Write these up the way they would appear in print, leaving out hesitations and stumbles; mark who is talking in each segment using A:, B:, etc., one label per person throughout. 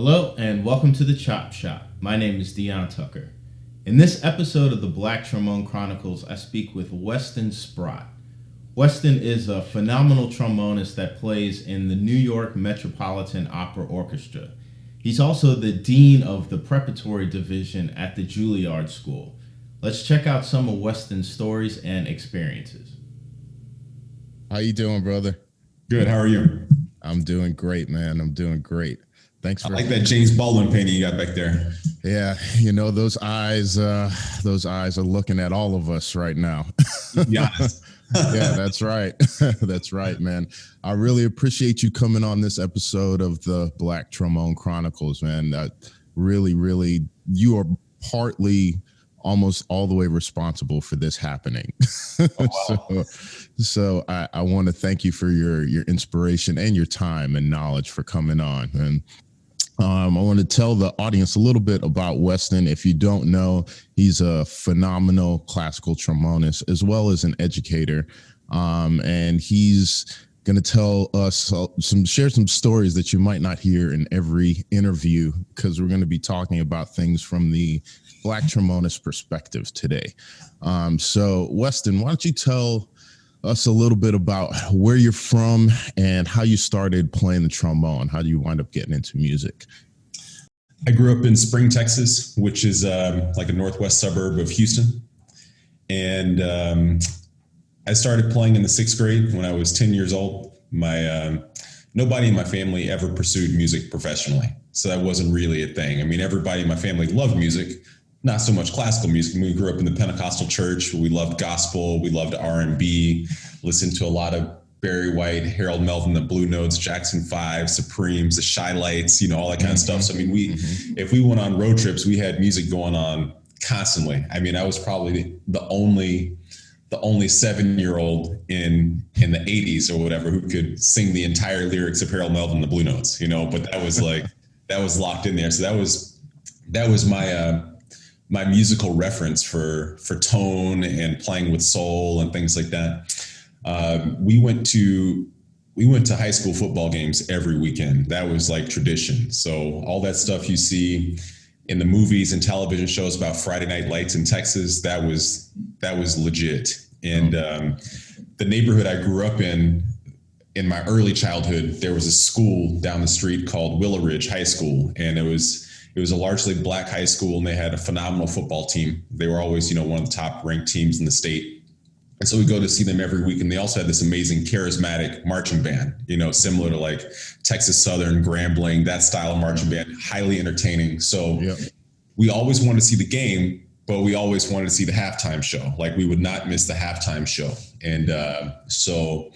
A: Hello and welcome to the Chop Shop. My name is Dion Tucker. In this episode of the Black Trombone Chronicles, I speak with Weston Sprott. Weston is a phenomenal trombonist that plays in the New York Metropolitan Opera Orchestra. He's also the dean of the Preparatory Division at the Juilliard School. Let's check out some of Weston's stories and experiences.
B: How you doing, brother?
C: Good. How are you?
B: I'm doing great, man. I'm doing great. Thanks for
C: I like that James Baldwin painting you got back there.
B: Yeah, you know, those eyes are looking at all of us right now.
C: Be honest.
B: Yeah, that's right. That's right, man. I really appreciate you coming on this episode of the Black Trombone Chronicles, man. Really, you are partly almost all the way responsible for this happening.
C: Oh, wow.
B: So I want to thank you for your inspiration and your time and knowledge for coming on. And I want to tell the audience a little bit about Weston. If you don't know, he's a phenomenal classical trombonist as well as an educator. And he's going to tell us share some stories that you might not hear in every interview, because we're going to be talking about things from the Black trombonist perspective today. So Weston, why don't you tell us a little bit about where you're from and how you started playing the trombone? How do you wind up getting into music?
C: I grew up in Spring, Texas, which is like a northwest suburb of Houston. And I started playing in the sixth grade when I was 10 years old. Nobody in my family ever pursued music professionally. So that wasn't really a thing. I mean, everybody in my family loved music, not so much classical music. We grew up in the Pentecostal church. We loved gospel. We loved R&B, listened to a lot of Barry White, Harold Melvin, the Blue Notes, Jackson 5, Supremes, the Shy Lights, all that kind of stuff. So, I mean, if we went on road trips, we had music going on constantly. I mean, I was probably the only 7-year-old in the 80s or whatever who could sing the entire lyrics of Harold Melvin, the Blue Notes, but that was that was locked in there. So that was my musical reference for tone and playing with soul and things like that. We went to high school football games every weekend. That was like tradition. So all that stuff you see in the movies and television shows about Friday Night Lights in Texas, that was legit. And the neighborhood I grew up in my early childhood, there was a school down the street called Willow Ridge High School, and it was a largely black high school, and they had a phenomenal football team. They were always, one of the top ranked teams in the state. And so we go to see them every week. And they also had this amazing charismatic marching band, similar to like Texas Southern, Grambling, that style of marching band, highly entertaining. So we always wanted to see the game, but we always wanted to see the halftime show. Like, we would not miss the halftime show. And so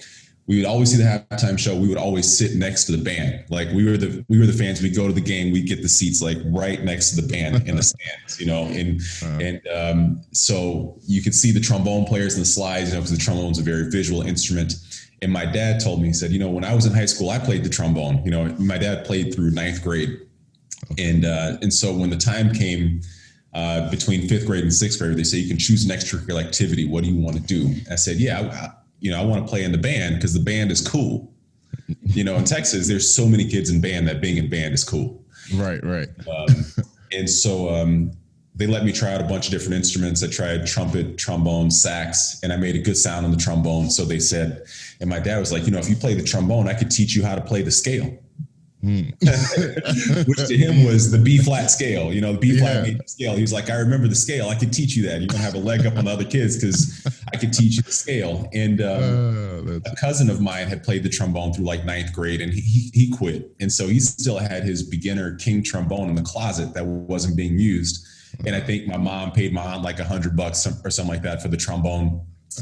C: we would always see the halftime show. We would always sit next to the band. Like, we were the fans. We'd go to the game. We'd get the seats like right next to the band in the stands, and so you could see the trombone players in the slides, because the trombone's a very visual instrument. And my dad told me, he said, when I was in high school, I played the trombone. My dad played through ninth grade. And so when the time came between fifth grade and sixth grade, they say you can choose an extracurricular activity. What do you want to do? I said, I want to play in the band because the band is cool. In Texas, there's so many kids in band that being in band is cool.
B: Right.
C: And so they let me try out a bunch of different instruments. I tried trumpet, trombone, sax, and I made a good sound on the trombone. So they said, and my dad was like, if you play the trombone, I could teach you how to play the scale. Which to him was the B flat scale, the B flat major scale. He was like, I remember the scale. I could teach you that. You're going to have a leg up on the other kids because I could teach you the scale. And a cousin of mine had played the trombone through like ninth grade, and he quit. And so he still had his beginner king trombone in the closet that wasn't being used. And I think my mom paid my aunt like $100 or something like that for the trombone.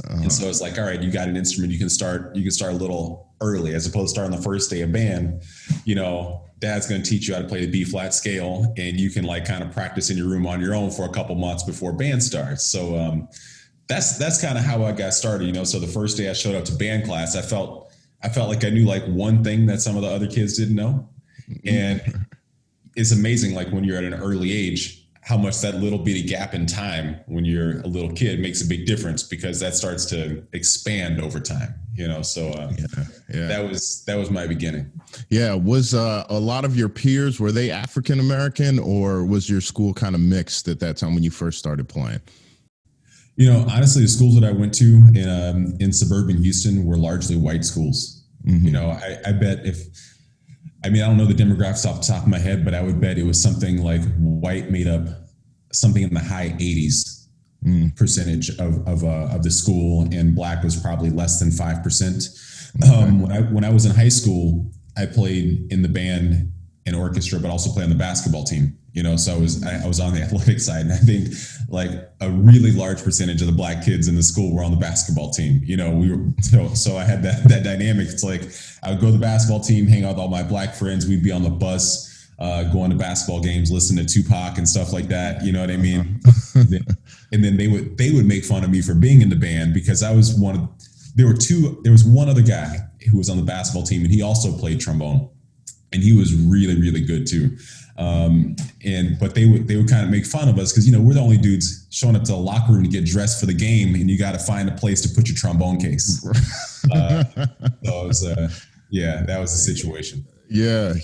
C: And so it's like, all right, you got an instrument, you can start a little early, as opposed to starting the first day of band. Dad's going to teach you how to play the B flat scale, and you can like kind of practice in your room on your own for a couple months before band starts. So that's kind of how I got started. So the first day I showed up to band class, I felt like I knew like one thing that some of the other kids didn't know. And it's amazing, like when you're at an early age, how much that little bitty gap in time when you're a little kid makes a big difference, because that starts to expand over time. So
B: Yeah.
C: that was my beginning.
B: Yeah. Was a lot of your peers, were they African American, or was your school kind of mixed at that time when you first started playing?
C: Honestly, the schools that I went to in suburban Houston were largely white schools.
B: Mm-hmm.
C: I bet I don't know the demographics off the top of my head, but I would bet it was something like white made up something in the high 80s percentage of the school, and black was probably less than 5%. Okay. When I was in high school, I played in the band and orchestra, but also played on the basketball team. So I was on the athletic side, and I think like a really large percentage of the black kids in the school were on the basketball team. We were so I had that dynamic. It's like I would go to the basketball team, hang out with all my black friends. We'd be on the bus, going to basketball games, listen to Tupac and stuff like that. You know what I mean? And then they would make fun of me for being in the band because I was one of. There was one other guy who was on the basketball team, and he also played trombone, and he was really, really good too. But they would kind of make fun of us because we're the only dudes showing up to the locker room to get dressed for the game, and you got to find a place to put your trombone case. So it was, that was the situation.
B: Yeah,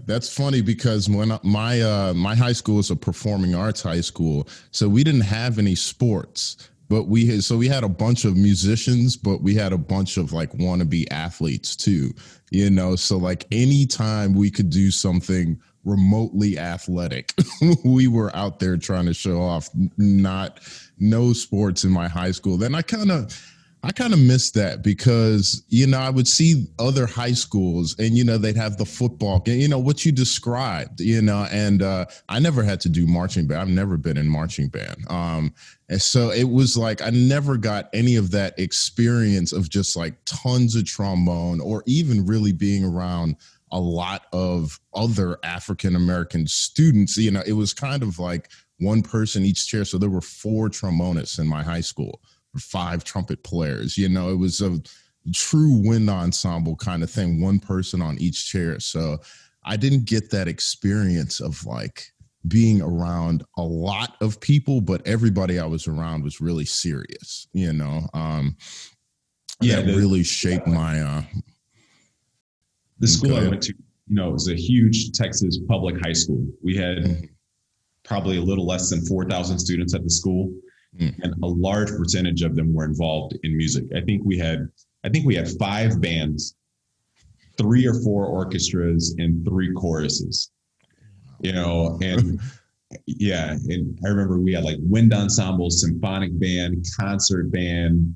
B: that's funny because when my high school is a performing arts high school, so we didn't have any sports. But we had a bunch of musicians, but we had a bunch of like wannabe athletes too, so like anytime we could do something remotely athletic, we were out there trying to show off. No sports in my high school. Then I kind of missed that because, I would see other high schools and, they'd have the football game, what you described, and I never had to do marching band. I've never been in marching band. And so it was like I never got any of that experience of just like tons of trombone or even really being around a lot of other African-American students. It was kind of like one person each chair. So there were 4 trombonists in my high school, 5 trumpet players. It was a true wind ensemble kind of thing, one person on each chair. So I didn't get that experience of like being around a lot of people, but everybody I was around was really serious, that really shaped my
C: the school I went to, it was a huge Texas public high school. We had probably a little less than 4,000 students at the school, and a large percentage of them were involved in music. I think we had 5 bands, 3 or 4 orchestras, and 3 choruses. And and I remember we had like wind ensemble, symphonic band, concert band,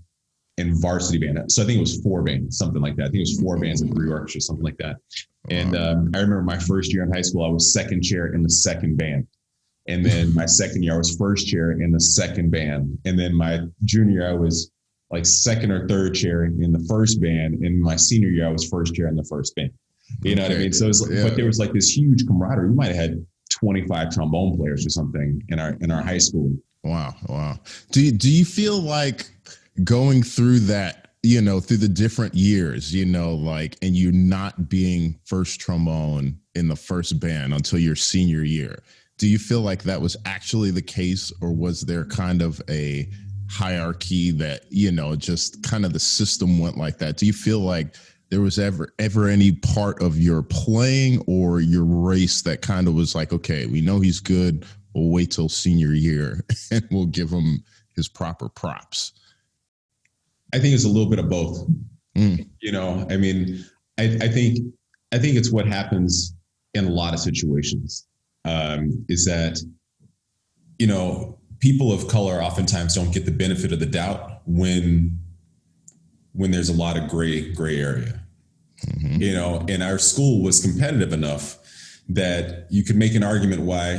C: and varsity band. So I think it was 4 bands, something like that. I think it was 4 bands and 3 orchestras, something like that. And I remember my first year in high school, I was second chair in the second band. And then my second year, I was first chair in the second band. And then my junior year, I was like second or third chair in the first band. And my senior year, I was first chair in the first band. You know what I mean? So it was, but there was like this huge camaraderie. We might have had 25 trombone players or something in our high school.
B: Wow. Do you feel like going through that, through the different years, and you not being first trombone in the first band until your senior year, do you feel like that was actually the case, or was there kind of a hierarchy that, just kind of the system went like that? Do you feel like there was ever any part of your playing or your race that kind of was like, okay, we know he's good, we'll wait till senior year and we'll give him his proper props?
C: I think it's a little bit of both. I think it's what happens in a lot of situations, is that, people of color oftentimes don't get the benefit of the doubt when there's a lot of gray area, and our school was competitive enough that you could make an argument why,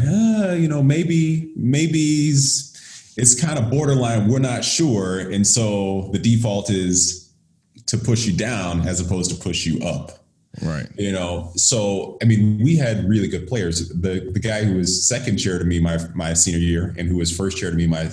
C: maybe it's kind of borderline, we're not sure. And so the default is to push you down as opposed to push you up.
B: Right.
C: So, we had really good players. The guy who was second chair to me my senior year and who was first chair to me my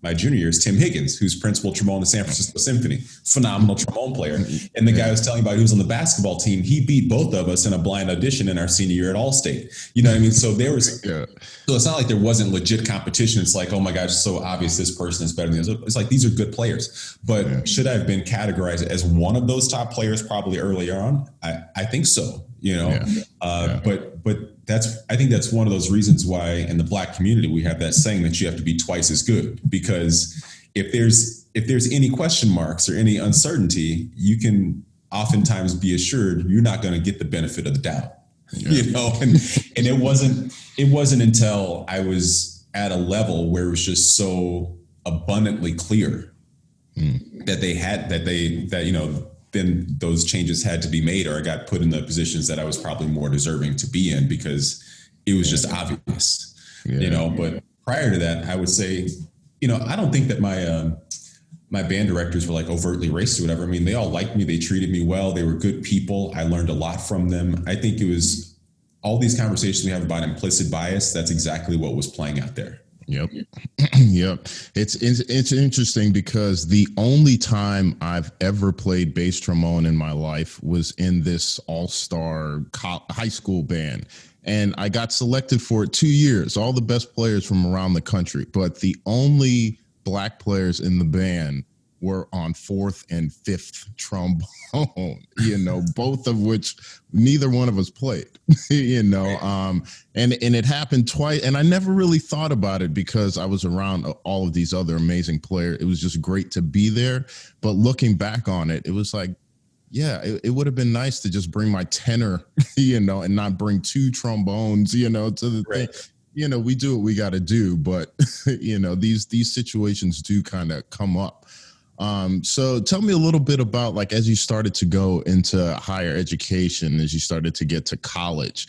C: my junior year is Tim Higgins, who's principal trombone in the San Francisco Symphony, phenomenal trombone player. And the guy I was telling you about, who was on the basketball team, he beat both of us in a blind audition in our senior year at Allstate. You know what I mean? So there was, so it's not like there wasn't legit competition. It's like, oh my gosh, it's so obvious this person is better than the other. It's like, these are good players. But should I have been categorized as one of those top players probably earlier on? I think so, you know, but I think that's one of those reasons why in the Black community, we have that saying that you have to be twice as good, because if there's any question marks or any uncertainty, you can oftentimes be assured you're not going to get the benefit of the doubt, you know, and it wasn't until I was at a level where it was just so abundantly clear that you know, then those changes had to be made, or I got put in the positions that I was probably more deserving to be in, because it was just obvious, you know. But prior to that, I would say, you know, I don't think that my band directors were like overtly racist or whatever. I mean, they all liked me. They treated me well. They were good people. I learned a lot from them. I think it was all these conversations we have about implicit bias. That's exactly what was playing out there.
B: Yep. Yep. It's interesting because the only time I've ever played bass trombone in my life was in this all-star high school band. And I got selected for it 2 years, all the best players from around the country. But the only Black players in the band were on fourth and fifth trombone, you know, both of which neither one of us played, you know, and it happened twice. And I never really thought about it because I was around all of these other amazing players. It was just great to be there. But looking back on it, it was like, yeah, it would have been nice to just bring my tenor, you know, and not bring two trombones, you know, to the thing. You know, we do what we got to do, but, you know, these situations do kind of come up. So tell me a little bit about, like, as you started to go into higher education, as you started to get to college,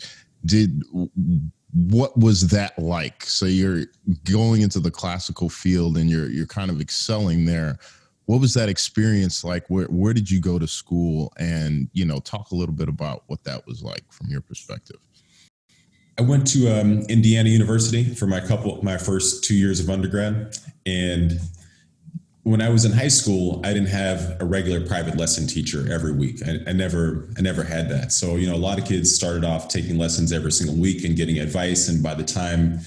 B: what was that like? So you're going into the classical field and you're kind of excelling there. What was that experience like? Where did you go to school? And, you know, talk a little bit about what that was like from your perspective.
C: I went to Indiana University for my first 2 years of undergrad. And when I was in high school, I didn't have a regular private lesson teacher every week. I never had that. So, you know, a lot of kids started off taking lessons every single week and getting advice. And by the time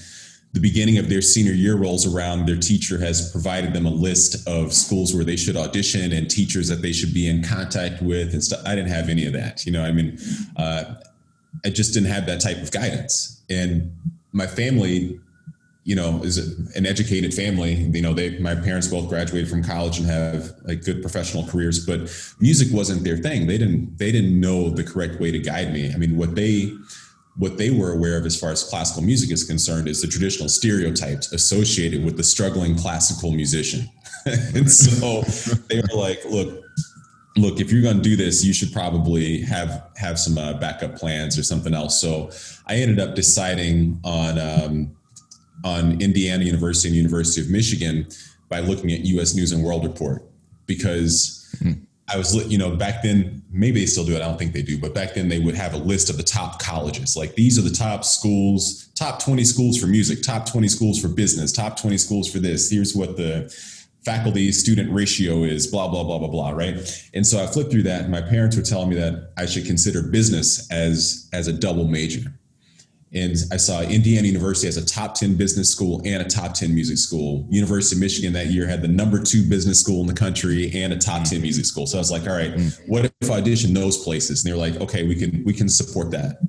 C: the beginning of their senior year rolls around, their teacher has provided them a list of schools where they should audition and teachers that they should be in contact with and stuff. I didn't have any of that. You know, I mean, I just didn't have that type of guidance. And my family, you know, is an educated family. You know, my parents both graduated from college and have like good professional careers, but music wasn't their thing. They didn't know the correct way to guide me. I mean, what they were aware of as far as classical music is concerned is the traditional stereotypes associated with the struggling classical musician. And so they were like, look, if you're going to do this, you should probably have some backup plans or something else. So I ended up deciding on Indiana University and University of Michigan by looking at U.S. News and World Report, because I was, you know, back then, maybe they still do it. I don't think they do, but back then they would have a list of the top colleges. Like, these are the top schools, top 20 schools for music, top 20 schools for business, top 20 schools for this. Here's what the faculty student ratio is, blah, blah, blah, blah, blah. Right. And so I flipped through that, and my parents were telling me that I should consider business as a double major. And I saw Indiana University as a top 10 business school and a top 10 music school. University of Michigan that year had the number 2 business school in the country and a top 10 music school. So I was like, all right, what if I audition those places? And they were like, okay, we can support that.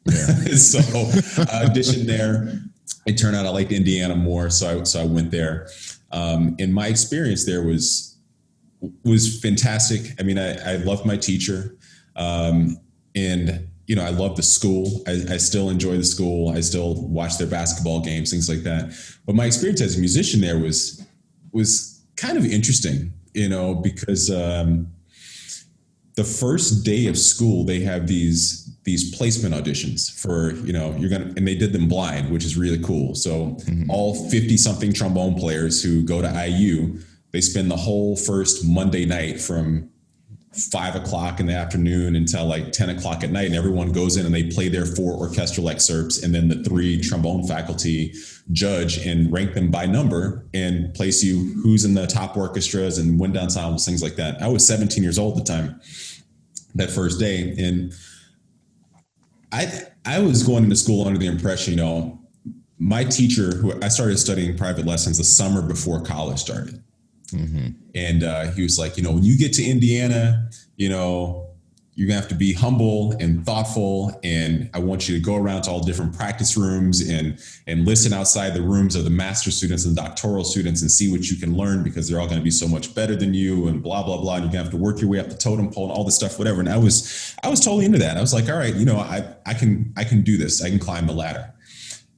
C: Yeah. So I auditioned there. It turned out I liked Indiana more. So I went there. And my experience there was fantastic. I mean, I loved my teacher. And you know, I love the school. I still enjoy the school. I still watch their basketball games, things like that. But my experience as a musician there was kind of interesting, you know, because the first day of school, they have these placement auditions for, you know, and they did them blind, which is really cool. So all 50 something trombone players who go to IU, they spend the whole first Monday night from 5 o'clock in the afternoon until like 10 o'clock at night. And everyone goes in and they play their 4 orchestral excerpts. And then the 3 trombone faculty judge and rank them by number and place you who's in the top orchestras and wind ensembles, things like that. I was 17 years old at the time, that first day. And I was going into school under the impression, my teacher, who I started studying private lessons the summer before college started. Mm-hmm. And he was like, when you get to Indiana, you're gonna have to be humble and thoughtful. And I want you to go around to all different practice rooms and listen outside the rooms of the master students and doctoral students and see what you can learn, because they're all going to be so much better than you and blah, blah, blah. And you're gonna have to work your way up the totem pole and all this stuff, whatever. And I was totally into that. I was like, all right, I can do this. I can climb the ladder.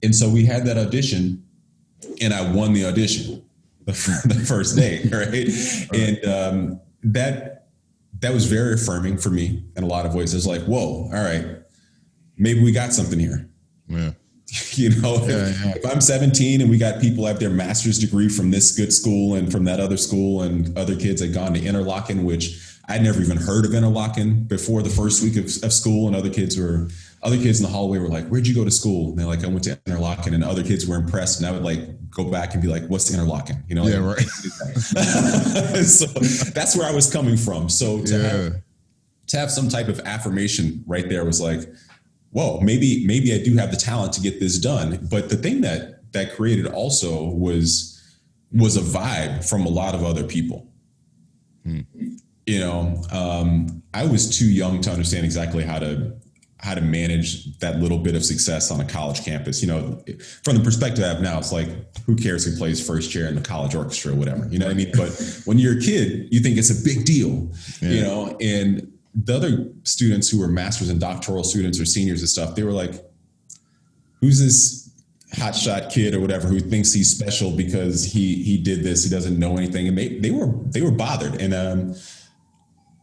C: And so we had that audition and I won the audition the first day. Right. And that was very affirming for me in a lot of ways. It's like, whoa, all right, maybe we got something here. Yeah. If I'm 17 and we got people have their master's degree from this good school and from that other school, and other kids had gone to Interlochen, which I'd never even heard of Interlochen before the first week of school. And other kids in the hallway were like, where'd you go to school? And they're like, I went to Interlochen, and other kids were impressed. And I would like go back and be like, what's the Interlochen? Right. So that's where I was coming from. So to have some type of affirmation right there was like, whoa, maybe I do have the talent to get this done. But the thing that created also was a vibe from a lot of other people. I was too young to understand exactly how to manage that little bit of success on a college campus. From the perspective I have now, it's like, who cares who plays first chair in the college orchestra or whatever, you know what I mean? But when you're a kid, you think it's a big deal, and the other students who were masters and doctoral students or seniors and stuff, they were like, who's this hotshot kid or whatever who thinks he's special because he did this, he doesn't know anything. And they were bothered. And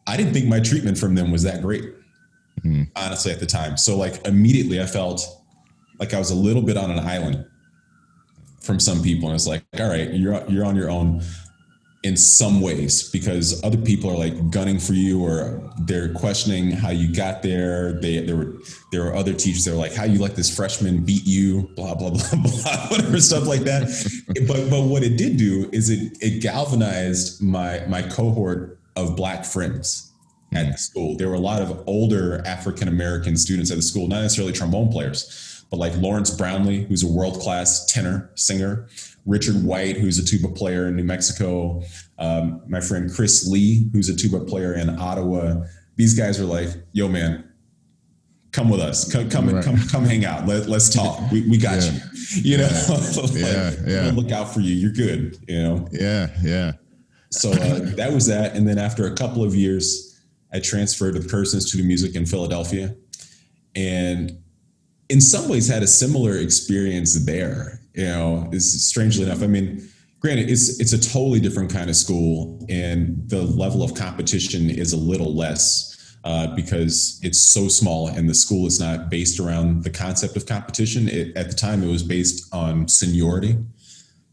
C: I didn't think my treatment from them was that great. Honestly, at the time. So like immediately I felt like I was a little bit on an island from some people. And it's like, all right, you're on your own in some ways, because other people are like gunning for you, or they're questioning how you got there. There were other teachers that were like, how you let this freshman beat you, blah, blah, blah, blah, whatever, stuff like that. But what it did do is it galvanized my cohort of Black friends at the school. There were a lot of older African-American students at the school, not necessarily trombone players, but like Lawrence Brownlee, who's a world-class tenor singer, Richard White, who's a tuba player in New Mexico, my friend Chris Lee, who's a tuba player in Ottawa. These guys are like, yo, man, come with us. Come hang out. Let's talk. We got you. We'll look out for you. You're good.
B: Yeah.
C: So that was that. And then after a couple of years, I transferred with Curtis Institute of Music in Philadelphia, and in some ways had a similar experience there. It's strangely enough. I mean, granted, it's a totally different kind of school, and the level of competition is a little less because it's so small, and the school is not based around the concept of competition. At the time, it was based on seniority.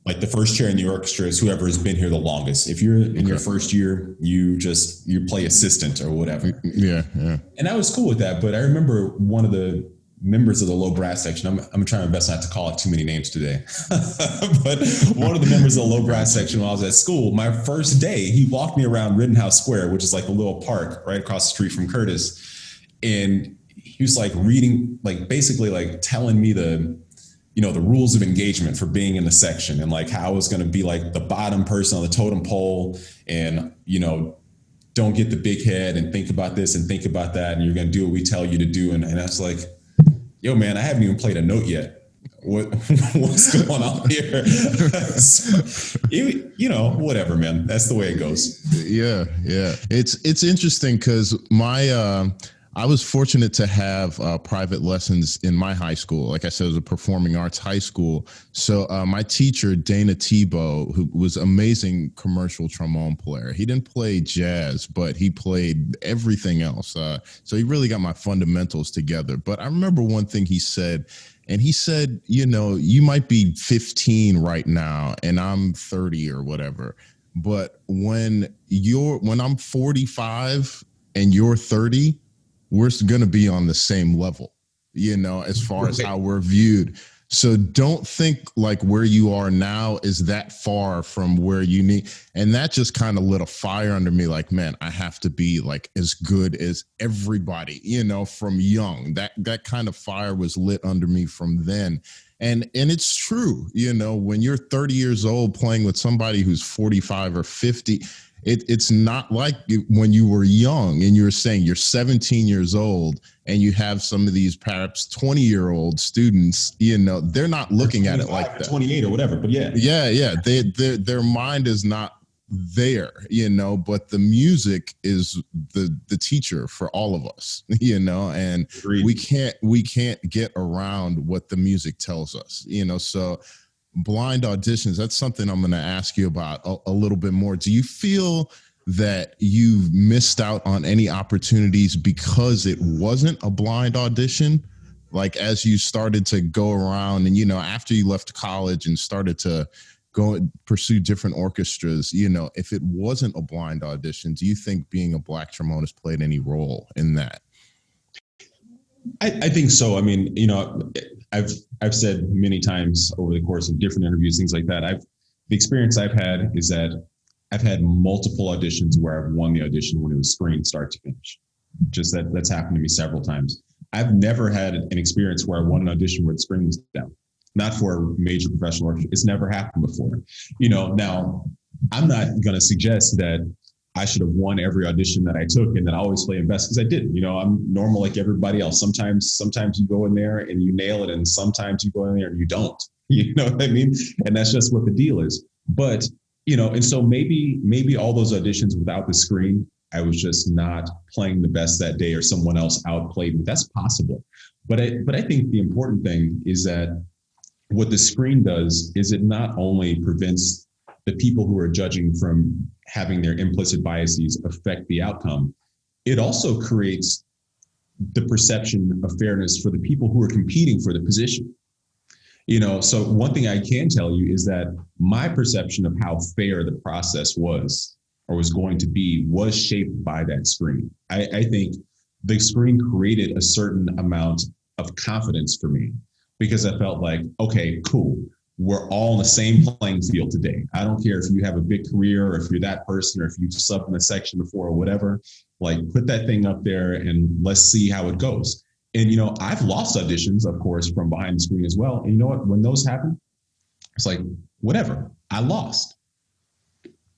C: Like the first chair in the orchestra is whoever has been here the longest. If you're in your first year, you play assistant or whatever.
B: Yeah.
C: And I was cool with that. But I remember one of the members of the low brass section, I'm trying my best not to call it too many names today, but one of the members of the low brass section when I was at school, my first day, he walked me around Rittenhouse Square, which is like a little park right across the street from Curtis. And he was like reading, like basically like telling me the rules of engagement for being in the section, and like how I was going to be like the bottom person on the totem pole, and, don't get the big head and think about this and think about that. And you're going to do what we tell you to do. And I was like, yo, man, I haven't even played a note yet. What's going on here? So, whatever, man. That's the way it goes.
B: Yeah. It's interesting because I was fortunate to have private lessons in my high school. Like I said, it was a performing arts high school. So my teacher, Dana Tebow, who was amazing commercial trombone player. He didn't play jazz, but he played everything else. So he really got my fundamentals together. But I remember one thing he said, and he said, you might be 15 right now and I'm 30 or whatever. But when I'm 45, and you're 30, we're going to be on the same level, as far as how we're viewed. So don't think like where you are now is that far from where you need. And that just kind of lit a fire under me. Like, man, I have to be like as good as everybody, from young. That kind of fire was lit under me from then. And it's true, when you're 30 years old playing with somebody who's 45 or 50, it's not like when you were young and you're saying you're 17 years old and you have some of these perhaps 20-year-old students, they're not looking at it like that.
C: 28 or whatever, but yeah.
B: Yeah. their mind is not there, but the music is the teacher for all of us, and
C: Agreed.
B: we can't get around what the music tells us, so blind auditions, that's something I'm going to ask you about a little bit more. Do you feel that you've missed out on any opportunities because it wasn't a blind audition? Like as you started to go around and, after you left college and started to go and pursue different orchestras, if it wasn't a blind audition, do you think being a Black trombonist played any role in that?
C: I think so. I mean, I've said many times over the course of different interviews, things like that. The experience I've had is that I've had multiple auditions where I've won the audition when it was screened start to finish. Just that's happened to me several times. I've never had an experience where I won an audition where the screen was down. Not for a major professional orchestra. It's never happened before. Now I'm not going to suggest that I should have won every audition that I took and that I always play in best, because I didn't. I'm normal like everybody else. Sometimes you go in there and you nail it, and sometimes you go in there and you don't. You know what I mean? And that's just what the deal is. But and so maybe all those auditions without the screen, I was just not playing the best that day, or someone else outplayed me. That's possible. But I think the important thing is that what the screen does is it not only prevents the people who are judging from having their implicit biases affect the outcome, it also creates the perception of fairness for the people who are competing for the position. So one thing I can tell you is that my perception of how fair the process was or was going to be was shaped by that screen. I think the screen created a certain amount of confidence for me, because I felt like, okay, cool. We're all on the same playing field today. I don't care if you have a big career or if you're that person or if you subbed in a section before or whatever, like put that thing up there and let's see how it goes. And, I've lost auditions, of course, from behind the screen as well. And you know what, when those happen, it's like, whatever, I lost.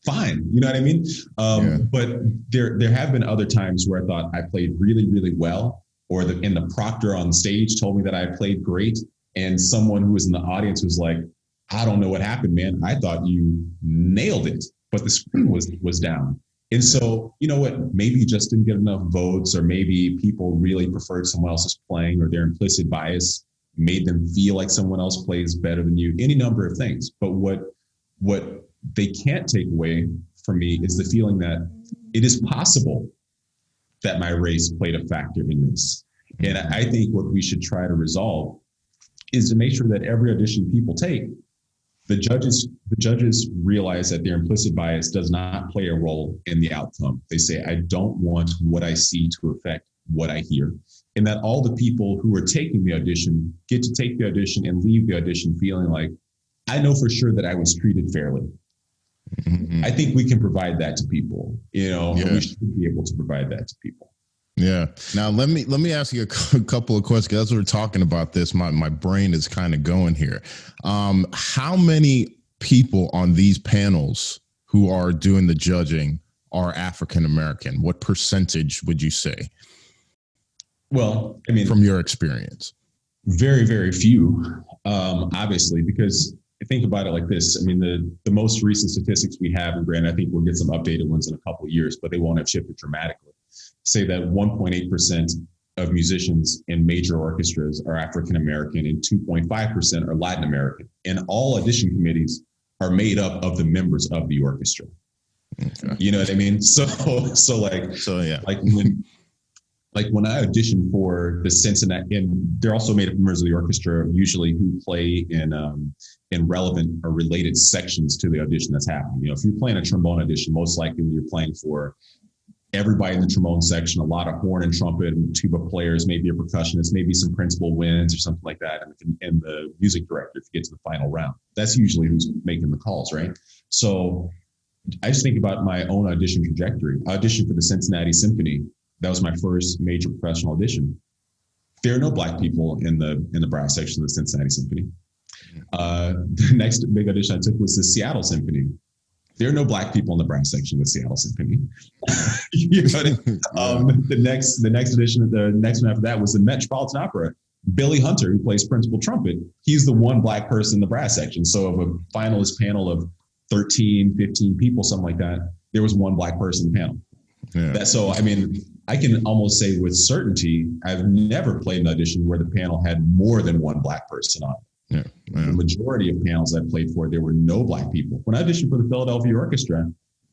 C: Fine. You know what I mean? But there have been other times where I thought I played really, really well, or the proctor on stage told me that I played great. And someone who was in the audience was like, I don't know what happened, man. I thought you nailed it, but the screen was down. And so, you know what, maybe you just didn't get enough votes, or maybe people really preferred someone else's playing, or their implicit bias made them feel like someone else plays better than you, any number of things. But what they can't take away from me is the feeling that it is possible that my race played a factor in this. And I think what we should try to resolve is to make sure that every audition people take, the judges realize that their implicit bias does not play a role in the outcome. They say, I don't want what I see to affect what I hear. And that all the people who are taking the audition get to take the audition and leave the audition feeling like, I know for sure that I was treated fairly. Mm-hmm. I think we can provide that to people, and we should be able to provide that to people.
B: Yeah. Now let me ask you a couple of questions. As we're talking about this, my brain is kind of going here. How many people on these panels who are doing the judging are African American? What percentage would you say?
C: Well, I mean,
B: from your experience,
C: very, very few, obviously, because think about it like this. I mean, the most recent statistics we have, and granted, I think we'll get some updated ones in a couple of years, but they won't have shifted dramatically, say that 1.8% of musicians in major orchestras are African American and 2.5% are Latin American. And all audition committees are made up of the members of the orchestra. Okay. You know what I mean? Like when I auditioned for the Cincinnati, and they're also made up of members of the orchestra usually who play in relevant or related sections to the audition that's happening. If you're playing a trombone audition, most likely you're playing for everybody in the trombone section, a lot of horn and trumpet and tuba players, maybe a percussionist, maybe some principal winds or something like that, and the music director if you get to the final round. That's usually who's making the calls, right? So I just think about my own audition trajectory. I auditioned for the Cincinnati Symphony. That was my first major professional audition. There are no Black people in the brass section of the Cincinnati Symphony. The next big audition I took was the Seattle Symphony. There are no Black people in the brass section of the Seattle Symphony. You know what I mean? The next audition, the next one after that was the Metropolitan Opera. Billy Hunter, who plays principal trumpet, he's the one Black person in the brass section. So of a finalist panel of 13, 15 people, something like that, there was one Black person in the panel. Yeah. So, I mean, I can almost say with certainty, I've never played an audition where the panel had more than one Black person on it. Yeah. The majority of panels I played for, there were no Black people. When I auditioned for the Philadelphia Orchestra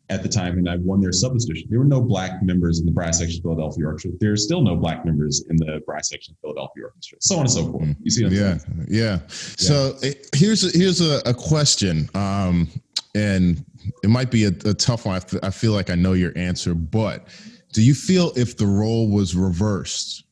C: at the time, and I won their sub-audition, there were no Black members in the brass section of Philadelphia Orchestra. There's still no Black members in the brass section of Philadelphia Orchestra, so on and so forth. You see what I'm saying?
B: Yeah. So here's a question, and it might be a tough one. I feel like I know your answer, but do you feel if the role was reversed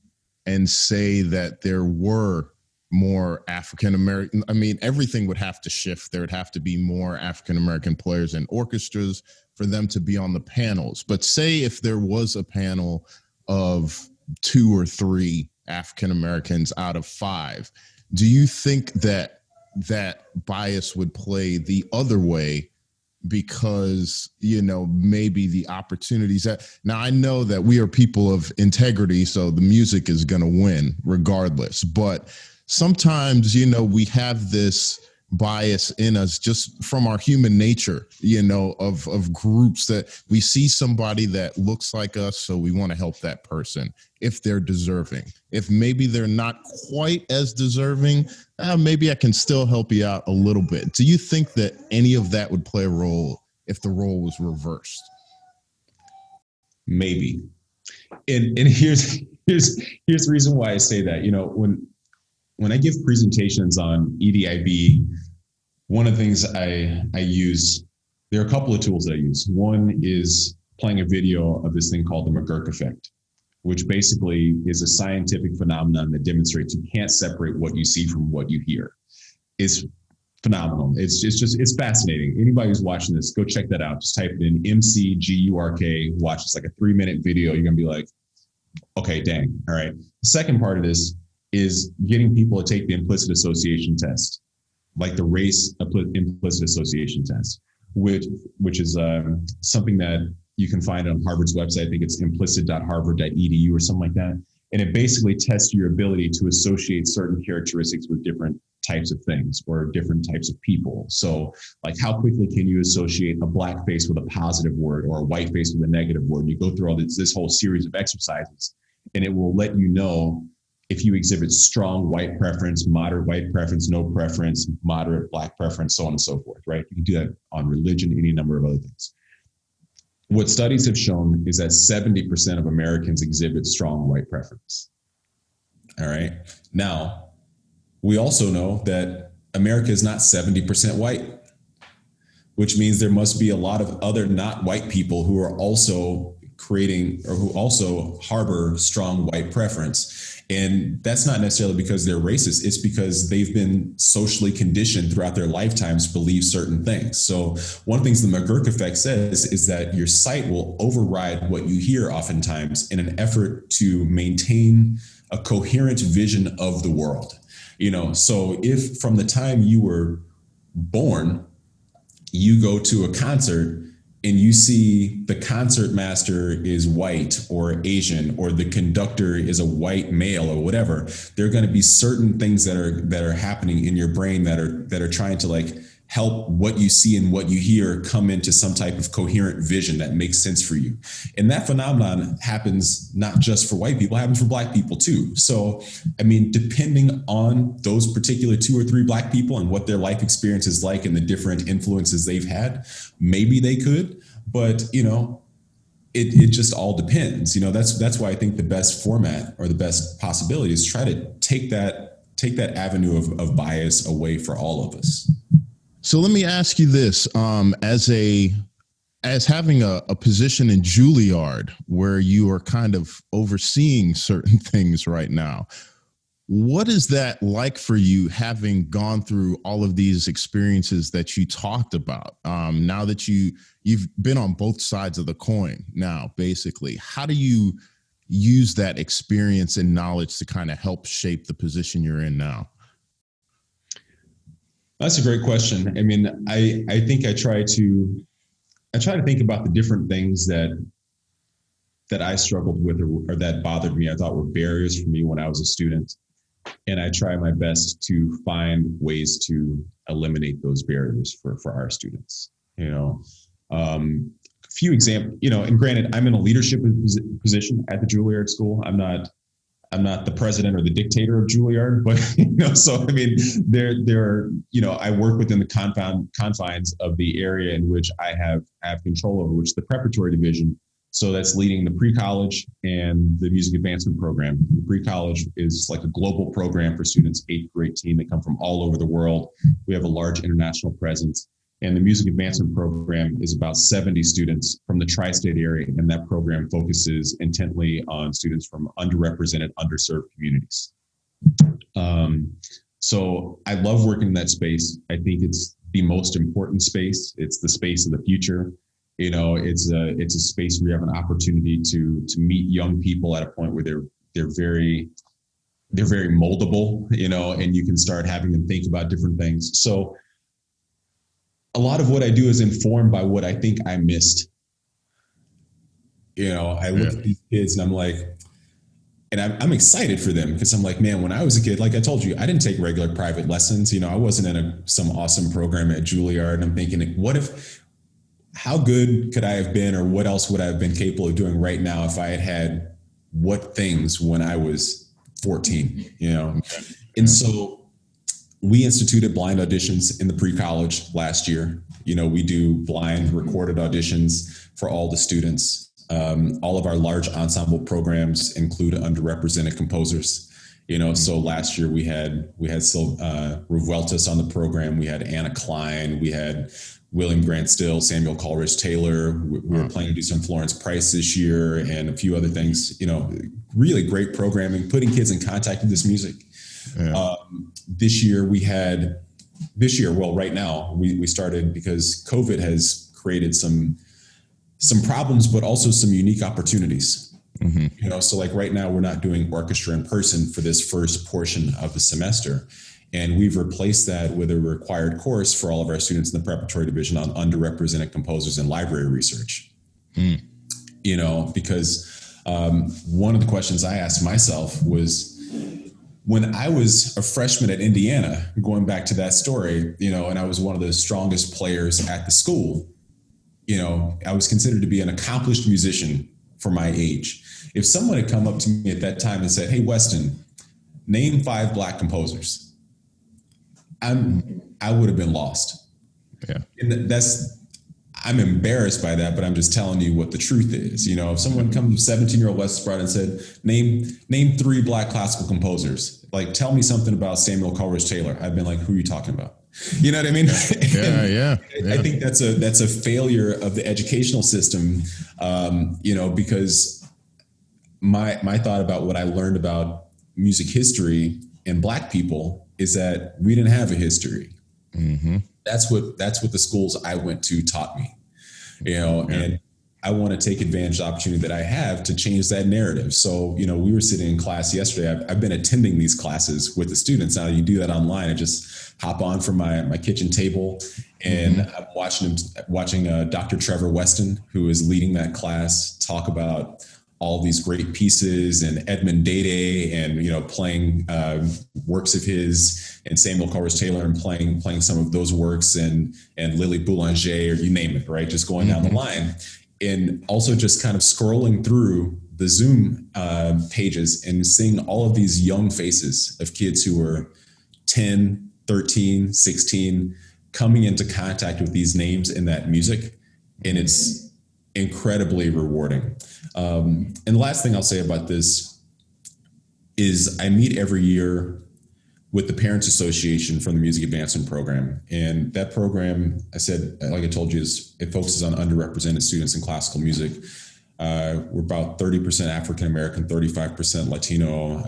B: and say that there were more African-American, I mean, everything would have to shift. There would have to be more African-American players in orchestras for them to be on the panels. But say if there was a panel of 2 or 3 African-Americans out of 5, do you think that that bias would play the other way? Because, you know, maybe the opportunities that now I know that we are people of integrity, so the music is going to win regardless. But sometimes, you know, we have this bias in us just from our human nature, you know, of groups that we see somebody that looks like us. So we want to help that person if they're deserving. If maybe they're not quite as deserving, maybe I can still help you out a little bit. Do you think that any of that would play a role if the role was reversed?
C: Maybe. And here's the reason why I say that. You know, when I give presentations on EDIB, one of the things I use, there are a couple of tools that I use. One is playing a video of this thing called the McGurk effect, which basically is a scientific phenomenon that demonstrates you can't separate what you see from what you hear. It's phenomenal. It's fascinating. Anybody who's watching this, go check that out. Just type it in MCGURK, watch. It's like a 3-minute video. You're going to be like, okay, dang. All right. The second part of this is getting people to take the implicit association test, like the race implicit association test, which is something that you can find on Harvard's website. I think it's implicit.harvard.edu or something like that. And it basically tests your ability to associate certain characteristics with different types of things or different types of people. So like how quickly can you associate a black face with a positive word or a white face with a negative word? You go through all this whole series of exercises, and it will let you know if you exhibit strong white preference, moderate white preference, no preference, moderate black preference, so on and so forth, right? You can do that on religion, any number of other things. What studies have shown is that 70% of Americans exhibit strong white preference. All right. Now, we also know that America is not 70% white, which means there must be a lot of other not white people who are also creating or who also harbor strong white preference. And that's not necessarily because they're racist. It's because they've been socially conditioned throughout their lifetimes to believe certain things. So one of the things the McGurk effect says is that your sight will override what you hear oftentimes in an effort to maintain a coherent vision of the world. You know, so if from the time you were born, you go to a concert and you see the concert master is white or Asian, or the conductor is a white male or whatever, there are going to be certain things that are happening in your brain that are trying to like help what you see and what you hear come into some type of coherent vision that makes sense for you. And that phenomenon happens not just for white people, it happens for black people too. So, I mean, depending on those particular 2 or 3 black people and what their life experience is like and the different influences they've had, maybe they could, but you know, it just all depends. You know, that's why I think the best format or the best possibility is try to take that avenue of bias away for all of us.
B: So let me ask you this, as a as having a position in Juilliard where you are kind of overseeing certain things right now, what is that like for you, having gone through all of these experiences that you talked about? Now that you've been on both sides of the coin now, basically, how do you use that experience and knowledge to kind of help shape the position you're in now?
C: That's a great question. I mean, I think I try to think about the different things that I struggled with or that bothered me, I thought were barriers for me when I was a student. And I try my best to find ways to eliminate those barriers for our students. A few examples, and granted, I'm in a leadership position at the Juilliard School. I'm not the president or the dictator of Juilliard, but so I mean, there are, I work within the confines of the area in which I have control over, which is the Preparatory Division. So that's leading the pre-college and the music advancement program. The pre-college is like a global program for students, 8th grade team. They come from all over the world. We have a large international presence. And the music advancement program is about 70 students from the tri-state area. And that program focuses intently on students from underrepresented, underserved communities. So I love working in that space. I think it's the most important space. It's the space of the future. It's a space where you have an opportunity to meet young people at a point where they're very moldable, and you can start having them think about different things. So a lot of what I do is informed by what I think I missed. I look at these kids and I'm like, and I'm excited for them because I'm like, man, when I was a kid, like I told you, I didn't take regular private lessons. I wasn't in some awesome program at Juilliard. And I'm thinking, how good could I have been, or what else would I have been capable of doing right now if I had what things when I was 14, And so we instituted blind auditions in the pre-college last year. We do blind recorded auditions for all the students. All of our large ensemble programs include underrepresented composers. So last year we had Revueltas on the program. We had Anna Klein. We had William Grant Still, Samuel Coleridge Taylor. We were planning to do some Florence Price this year and a few other things. Really great programming, putting kids in contact with this music. Yeah. Right now we started because COVID has created some problems, but also some unique opportunities. Mm-hmm. So like right now we're not doing orchestra in person for this first portion of the semester. And we've replaced that with a required course for all of our students in the Preparatory Division on underrepresented composers and library research. Because one of the questions I asked myself was, when I was a freshman at Indiana, going back to that story, and I was one of the strongest players at the school, I was considered to be an accomplished musician for my age. If someone had come up to me at that time and said, "Hey, Weston, name 5 Black composers," I would have been lost. Yeah. And I'm embarrassed by that, but I'm just telling you what the truth is. If someone comes, 17-year-old Weston Sprott, and said, name 3 Black classical composers, like tell me something about Samuel Coleridge Taylor, I've been like, who are you talking about? You know what I mean? Yeah. I think that's a failure of the educational system, because my thought about what I learned about music history and Black people is that we didn't have a history. Mm-hmm. That's what the schools I went to taught me, and I want to take advantage of the opportunity that I have to change that narrative. So, we were sitting in class yesterday. I've been attending these classes with the students. Now you do that online. I just hop on from my kitchen table and I'm watching Dr. Trevor Weston, who is leading that class, talk about all these great pieces and Edmund Dede and, playing works of his, and Samuel Coleridge Taylor and playing some of those works, and Lily Boulanger, or you name it, right? Just going down the line. And also just kind of scrolling through the Zoom pages and seeing all of these young faces of kids who were 10, 13, 16, coming into contact with these names and that music. And it's incredibly rewarding. And the last thing I'll say about this is I meet every year with the Parents Association from the Music Advancement Program. And that program, I said, like I told you, it focuses on underrepresented students in classical music. We're about 30% African American, 35% Latino,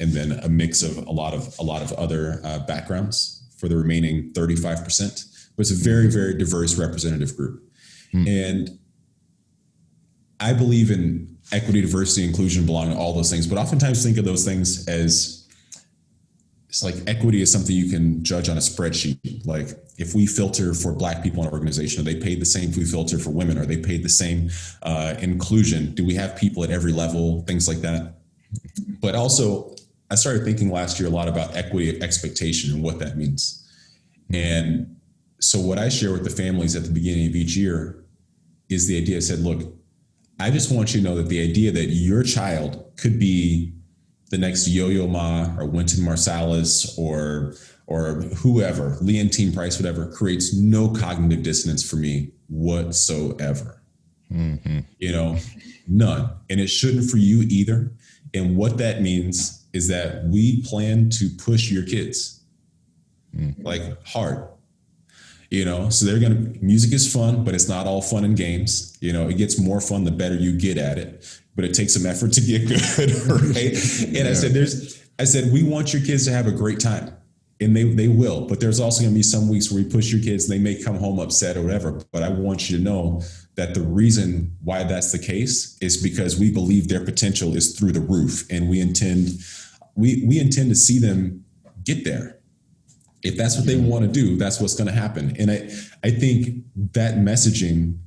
C: and then a mix of a lot of other backgrounds for the remaining 35%. But it's a very, very diverse representative group. And I believe in equity, diversity, inclusion, belonging, all those things, but oftentimes think of those things as it's like equity is something you can judge on a spreadsheet. Like if we filter for Black people in our organization, are they paid the same? If we filter for women, are they paid the same? Inclusion, do we have people at every level? Things like that. But also, I started thinking last year a lot about equity of expectation and what that means. And so what I share with the families at the beginning of each year is the idea. I said, look, I just want you to know that the idea that your child could be the next Yo-Yo Ma or Wynton Marsalis or whoever, Leontine Price, whatever, creates no cognitive dissonance for me whatsoever. You know, none. And it shouldn't for you either. And what that means is that we plan to push your kids like hard. You know, so music is fun, but it's not all fun and games. You know, it gets more fun the better you get at it, but it takes some effort to get good. Right? And I said, we want your kids to have a great time, and they will, but there's also going to be some weeks where we push your kids and they may come home upset or whatever. But I want you to know that the reason why that's the case is because we believe their potential is through the roof, and we intend to see them get there. If that's what they want to do, that's what's going to happen. And I think that messaging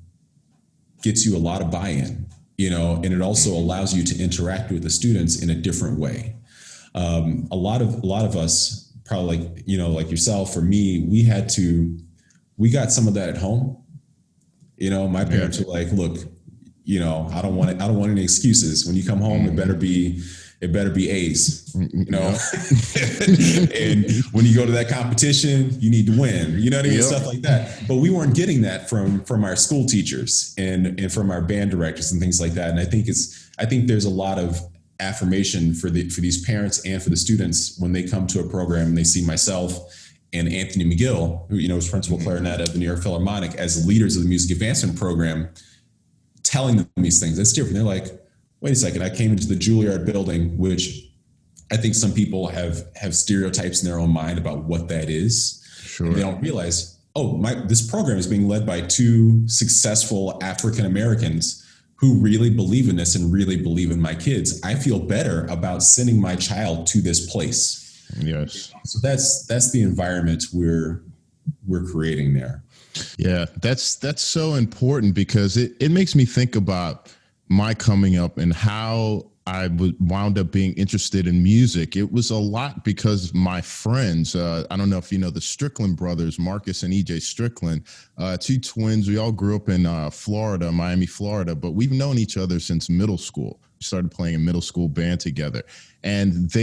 C: gets you a lot of buy-in, you know, and it also allows you to interact with the students in a different way. A lot of us, probably like, you know, like yourself or me, we got some of that at home. You know, my parents were like, look, you know, I don't want any excuses. When you come home, it better be A's, you know, and when you go to that competition, you need to win, you know what I mean? Stuff like that. But we weren't getting that from our school teachers and from our band directors and things like that. And I think there's a lot of affirmation for these parents and for the students when they come to a program and they see myself and Anthony McGill, who, you know, is principal clarinet of the New York Philharmonic, as leaders of the Music Advancement Program, telling them these things. That's different. They're like, wait a second, I came into the Juilliard building, which I think some people have stereotypes in their own mind about what that is. Sure. And they don't realize, this program is being led by two successful African Americans who really believe in this and really believe in my kids. I feel better about sending my child to this place.
B: Yes.
C: So that's the environment we're creating there.
B: Yeah, that's so important, because it makes me think about my coming up and how I wound up being interested in music. It was a lot because my friends, I don't know if you know the Strickland brothers, Marcus and EJ Strickland, two twins. We all grew up in Florida, Miami, Florida, but we've known each other since middle school. We started playing a middle school band together, and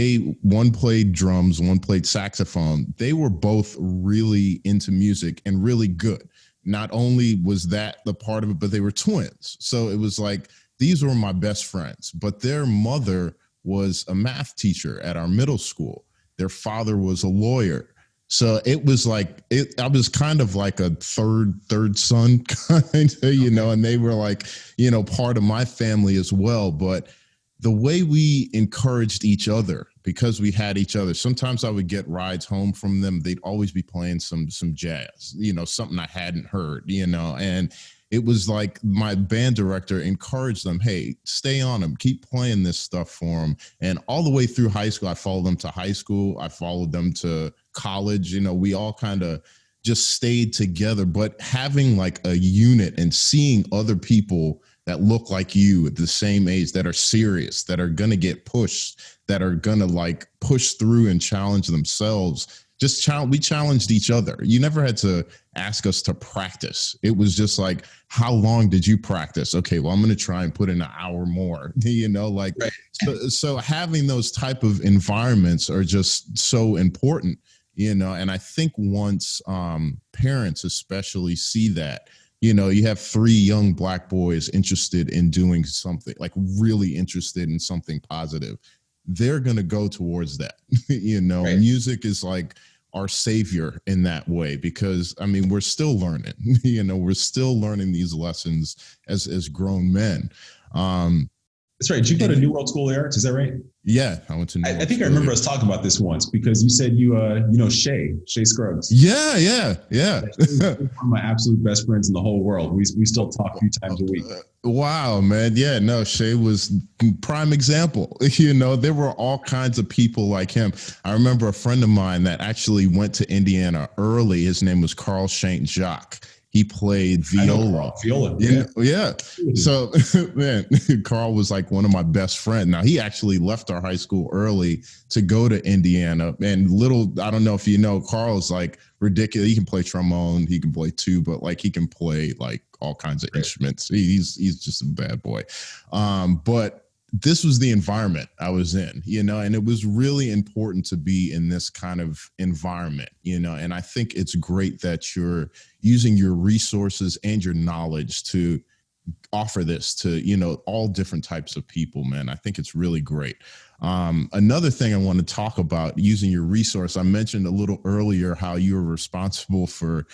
B: one played drums, one played saxophone. They were both really into music and really good. Not only was that the part of it, but they were twins. So it was like, these were my best friends, but their mother was a math teacher at our middle school. Their father was a lawyer. So it was like, I was kind of like a third son, kind of, you know, and they were like, you know, part of my family as well. But the way we encouraged each other, because we had each other, sometimes I would get rides home from them. They'd always be playing some jazz, you know, something I hadn't heard, you know, and it was like my band director encouraged them, hey, stay on them, keep playing this stuff for them. And all the way through high school, I followed them to high school. I followed them to college. You know, we all kind of just stayed together, but having like a unit and seeing other people that look like you at the same age, that are serious, that are going to get pushed, that are going to like push through and challenge themselves. We challenged each other. You never had to ask us to practice. It was just like, how long did you practice? Okay, well, I'm going to try and put in an hour more, you know, like, right. So having those type of environments are just so important, you know, and I think once parents especially see that, you know, you have 3 young Black boys interested in doing something, like really interested in something positive, they're going to go towards that.
C: Right.
B: Music is like our savior in that way, because I mean, we're still learning, we're still learning these lessons as grown men.
C: That's right. Did you go to New World School of the Arts? Is that right?
B: Yeah, I went to New
C: I
B: World
C: think I
B: School.
C: remember us talking about this once, because you said you know Shay Scruggs.
B: Yeah.
C: He's one of my absolute best friends in the whole world. We still talk a few times a week.
B: Wow, man. Yeah, no, Shay was prime example. There were all kinds of people like him. I remember a friend of mine that actually went to Indiana early. His name was Carl Saint Jacques. He played viola. Yeah. So, man, Carl was like one of my best friends. Now, he actually left our high school early to go to Indiana. And I don't know if you know, Carl's like ridiculous. He can play trombone, he can play tuba, like he can play like all kinds of instruments. He's just a bad boy. But this was the environment I was in, and it was really important to be in this kind of environment, and I think it's great that you're using your resources and your knowledge to offer this to, all different types of people, man. I think it's really great. Another thing I want to talk about, using your resource, I mentioned a little earlier how you were responsible for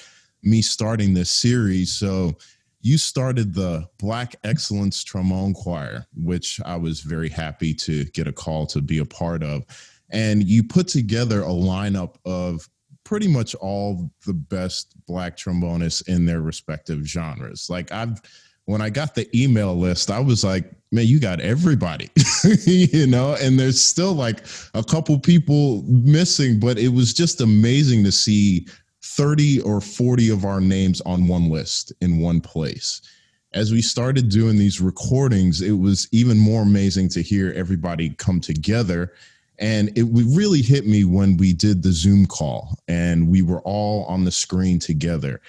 B: me starting this series. So you started the Black Excellence Trombone Choir, which I was very happy to get a call to be a part of. And you put together a lineup of pretty much all the best Black trombonists in their respective genres. Like when I got the email list, I was like, man, you got everybody, and there's still like a couple people missing, but it was just amazing to see 30 or 40 of our names on one list in one place. As we started doing these recordings, it was even more amazing to hear everybody come together. And it really hit me when we did the Zoom call and we were all on the screen together.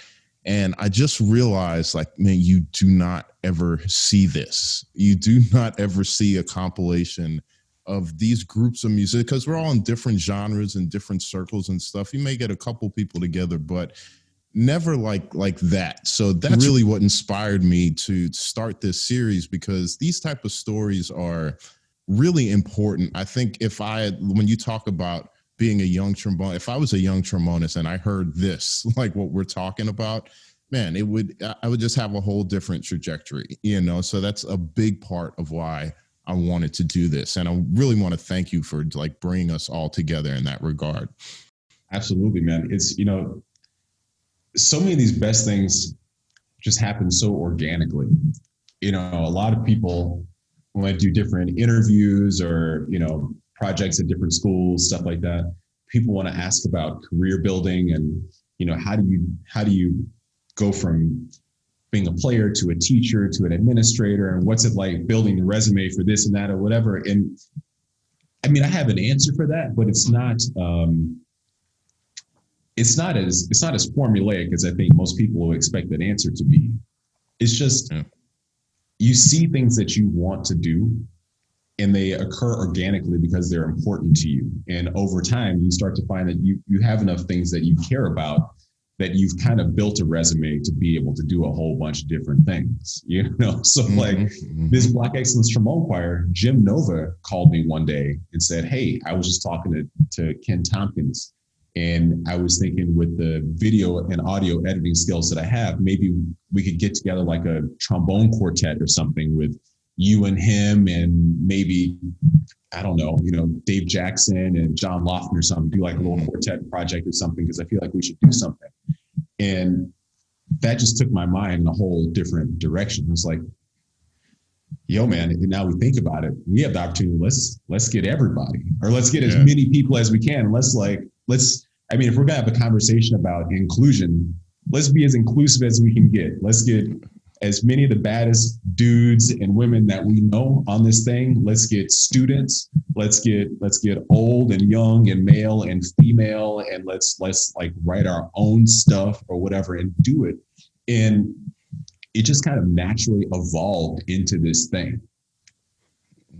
B: And I just realized, like, man, you do not ever see this. You do not ever see a compilation of these groups of music, because we're all in different genres and different circles and stuff. You may get a couple people together, but never like that. So that's really what inspired me to start this series, because these type of stories are really important. I think when you talk about being a young trombone, if I was a young trombonist and I heard this, like what we're talking about, man, I would just have a whole different trajectory, so that's a big part of why I wanted to do this. And I really want to thank you for like bringing us all together in that regard.
C: Absolutely, man. It's, so many of these best things just happen so organically. A lot of people, when I do different interviews or, projects at different schools, stuff like that, people want to ask about career building and, how do you go from being a player to a teacher to an administrator, and what's it like building a resume for this and that or whatever. And I mean, I have an answer for that, but it's not as formulaic as I think most people will expect that answer to be. It's just, you see things that you want to do and they occur organically because they're important to you. And over time, you start to find that you have enough things that you care about that you've kind of built a resume to be able to do a whole bunch of different things, So this Black Excellence Trombone Choir, Jim Nova called me one day and said, hey, I was just talking to Ken Tompkins, and I was thinking with the video and audio editing skills that I have, maybe we could get together like a trombone quartet or something with you and him, and maybe, I don't know, Dave Jackson and John Lofton or something, do like a little quartet project or something, because I feel like we should do something. And that just took my mind in a whole different direction. It was like, yo, man, and now we think about it, we have the opportunity, let's get everybody, or let's get as many people as we can. I mean, if we're gonna have a conversation about inclusion, let's be as inclusive as we can get. Let's get as many of the baddest dudes and women that we know on this thing. Let's get students. Let's get old and young and male and female, and let's like write our own stuff or whatever and do it. And it just kind of naturally evolved into this thing.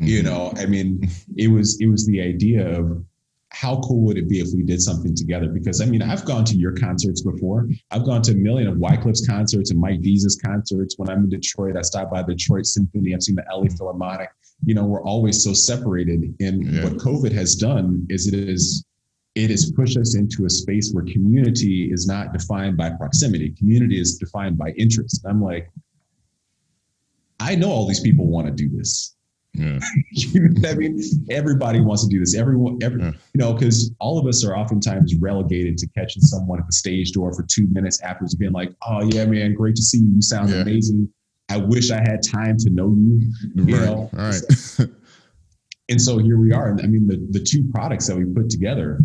C: I mean, it was the idea of, how cool would it be if we did something together? Because I mean, I've gone to your concerts before. I've gone to a million of Wyclif's concerts and Mike Deese's concerts. When I'm in Detroit, I stop by the Detroit Symphony. I've seen the LA Philharmonic. we're always so separated. And what COVID has done is it has pushed us into a space where community is not defined by proximity. Community is defined by interest. I'm like, I know all these people want to do this.
B: Yeah.
C: I mean, everybody wants to do this. Because all of us are oftentimes relegated to catching someone at the stage door for 2 minutes after it's been like, oh yeah, man, great to see you. You sound amazing. I wish I had time to know you.
B: All right.
C: And so here we are. I mean, the two products that we put together,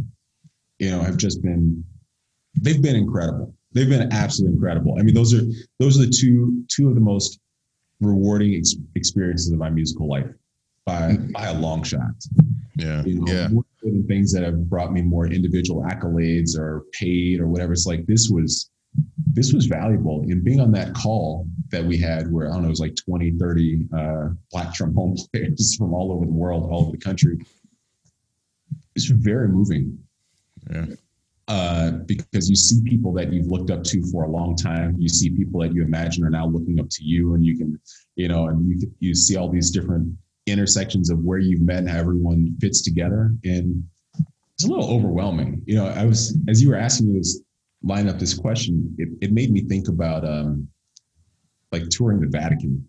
C: have just they've been incredible. They've been absolutely incredible. I mean, those are the two of the most rewarding experiences of my musical life by a long shot.
B: Yeah.
C: More than things that have brought me more individual accolades or paid or whatever. It's like, this was valuable. And being on that call that we had where, I don't know, it was like 20, 30 Black trombone players from all over the world, all over the country. It's very moving.
B: Yeah.
C: Because you see people that you've looked up to for a long time. You see people that you imagine are now looking up to you, and you can, you see all these different intersections of where you've met and how everyone fits together. And it's a little overwhelming. As you were asking me this, line up this question, it made me think about like touring the Vatican.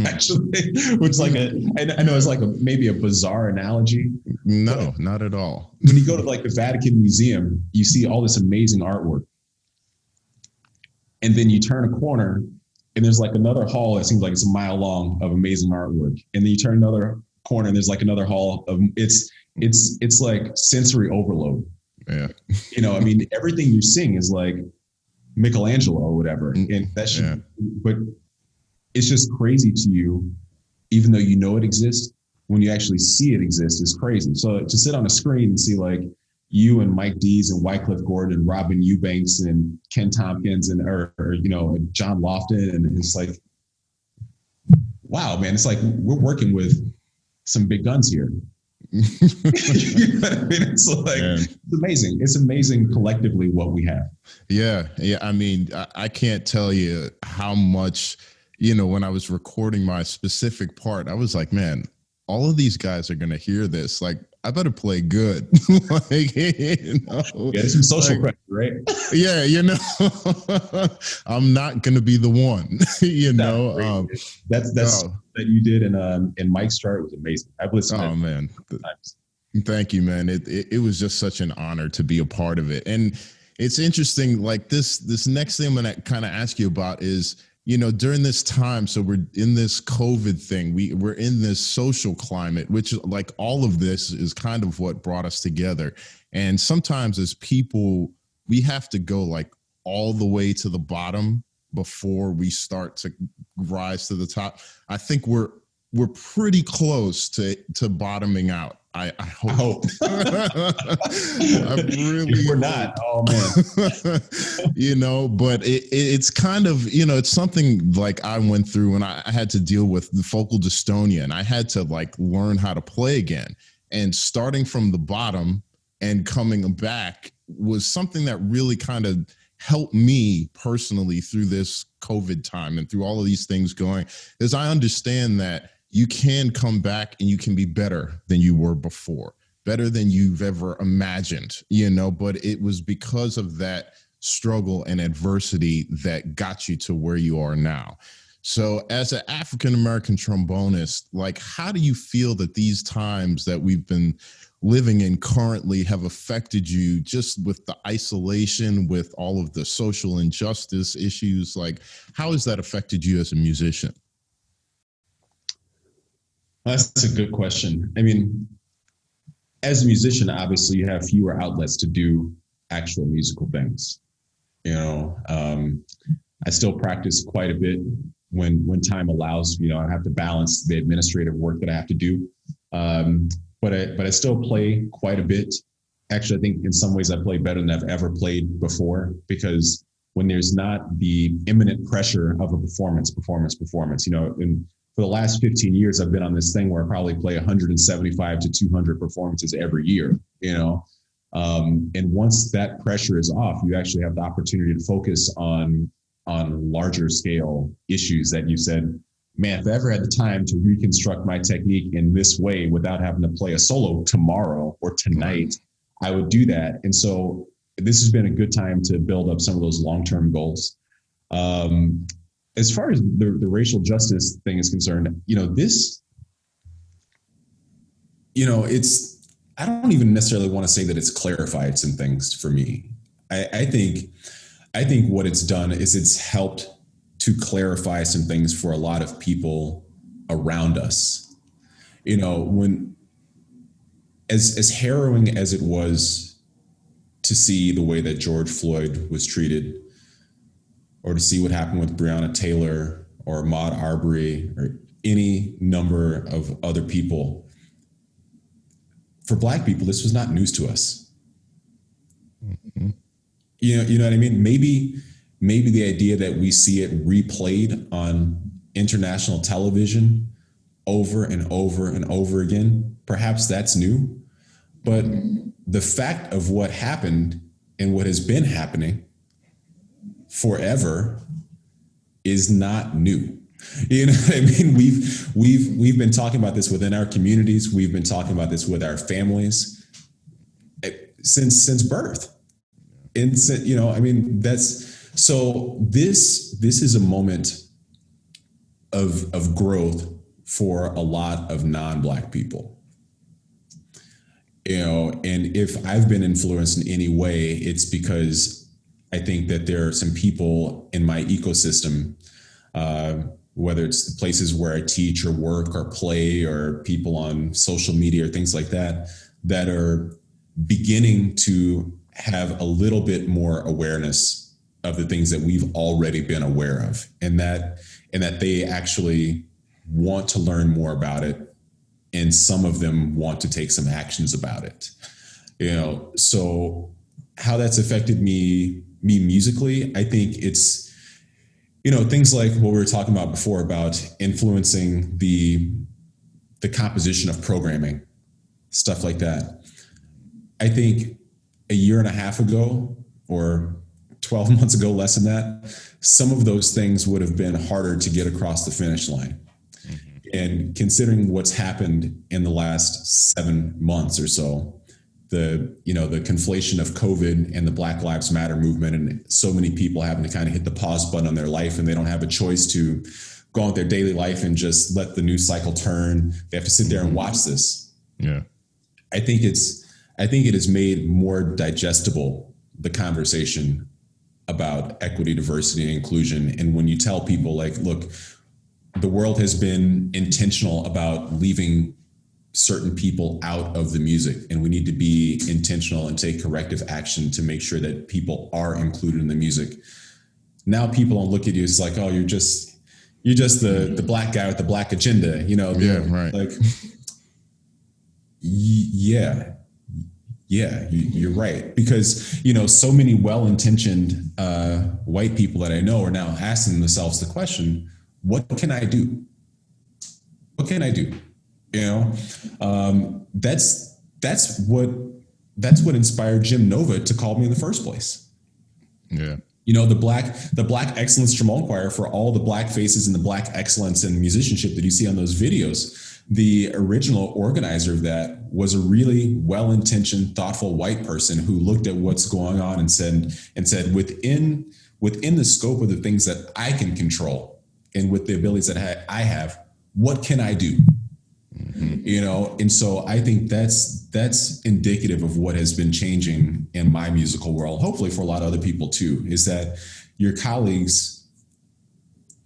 C: Actually, which I know it's like maybe a bizarre analogy.
B: No, not at all.
C: When you go to like the Vatican Museum, you see all this amazing artwork. And then you turn a corner and there's like another hall that seems like it's a mile long of amazing artwork. And then you turn another corner and there's like another hall of it's like sensory overload.
B: Yeah.
C: I mean, everything you're seeing is like Michelangelo or whatever. And that should, but it's just crazy to you, even though you know it exists. When you actually see it exist, is crazy. So to sit on a screen and see like you and Mike Dees and Wycliffe Gordon and Robin Eubanks and Ken Tompkins and or John Lofton, and it's like, wow, man, it's like we're working with some big guns here. You know what I mean? It's like, it's amazing. It's amazing collectively what we have.
B: Yeah. I mean, I can't tell you how much. When I was recording my specific part, I was like, man, all of these guys are going to hear this. Like, I better play good.
C: It's some social pressure, right?
B: Yeah. I'm not going to be the one,
C: That's that you did in Mike's chart was amazing. I've listened to it
B: man. Times. Thank you, man. It was just such an honor to be a part of it. And it's interesting, like this next thing I'm going to kind of ask you about is, during this time, so we're in this COVID thing, we're in this social climate, which like all of this is kind of what brought us together. And sometimes as people, we have to go like all the way to the bottom before we start to rise to the top. I think we're pretty close to bottoming out. I hope. I really
C: we're not. Oh
B: man. But it's kind of, it's something like I went through and I had to deal with the focal dystonia, and I had to like learn how to play again. And starting from the bottom and coming back was something that really kind of helped me personally through this COVID time and through all of these things going, as I understand that you can come back and you can be better than you were before, better than you've ever imagined, but it was because of that struggle and adversity that got you to where you are now. So as an African-American trombonist, like, how do you feel that these times that we've been living in currently have affected you, just with the isolation, with all of the social injustice issues? Like, how has that affected you as a musician?
C: That's a good question. I mean, as a musician, obviously you have fewer outlets to do actual musical things. I still practice quite a bit when time allows. I have to balance the administrative work that I have to do. But I still play quite a bit. Actually, I think in some ways I play better than I've ever played before, because when there's not the imminent pressure of a performance, and for the last 15 years, I've been on this thing where I probably play 175 to 200 performances every year, and once that pressure is off, you actually have the opportunity to focus on larger scale issues that you said man, if I ever had the time to reconstruct my technique in this way without having to play a solo tomorrow or tonight, I would do that. And so this has been a good time to build up some of those long-term goals. As far as the racial justice thing is concerned, I don't even necessarily want to say that it's clarified some things for me. I think what it's done is it's helped to clarify some things for a lot of people around us. When as harrowing as it was to see the way that George Floyd was treated, or to see what happened with Breonna Taylor or Ahmaud Arbery or any number of other people, for Black people, this was not news to us. Mm-hmm. You know what I mean? Maybe the idea that we see it replayed on international television over and over and over again, perhaps that's new. But the fact of what happened and what has been happening forever is not new. You know what I mean? We've been talking about this within our communities. We've been talking about this with our families since birth. And that's so. This is a moment of growth for a lot of non-Black people. And if I've been influenced in any way, it's because I think that there are some people in my ecosystem, whether it's the places where I teach or work or play or people on social media or things like that, that are beginning to have a little bit more awareness of the things that we've already been aware of, and that they actually want to learn more about it. And some of them want to take some actions about it. So how that's affected me musically, I think it's, things like what we were talking about before about influencing the composition of programming, stuff like that. I think a year and a half ago or 12 months ago, less than that, some of those things would have been harder to get across the finish line. Mm-hmm. And considering what's happened in the last 7 months or so, the conflation of COVID and the Black Lives Matter movement, and so many people having to kind of hit the pause button on their life, and they don't have a choice to go on with their daily life and just let the news cycle turn. They have to sit there and watch this. Yeah. I think it has made more digestible the conversation about equity, diversity, and inclusion. And when you tell people, like, look, the world has been intentional about leaving certain people out of the music, and we need to be intentional and take corrective action to make sure that people are included in the music. Now people don't look at you as like, oh, you're just the Black guy with the Black agenda, right. Like, yeah, you're right. Because, so many well-intentioned white people that I know are now asking themselves the question, what can I do? What can I do? That's what inspired Jim Nova to call me in the first place. Yeah. The Black Excellence Trombone Choir, for all the Black faces and the Black excellence and musicianship that you see on those videos, the original organizer of that was a really well-intentioned, thoughtful white person who looked at what's going on and said, within the scope of the things that I can control and with the abilities that I have, what can I do? Mm-hmm. And so I think that's indicative of what has been changing in my musical world, hopefully for a lot of other people too, is that your colleagues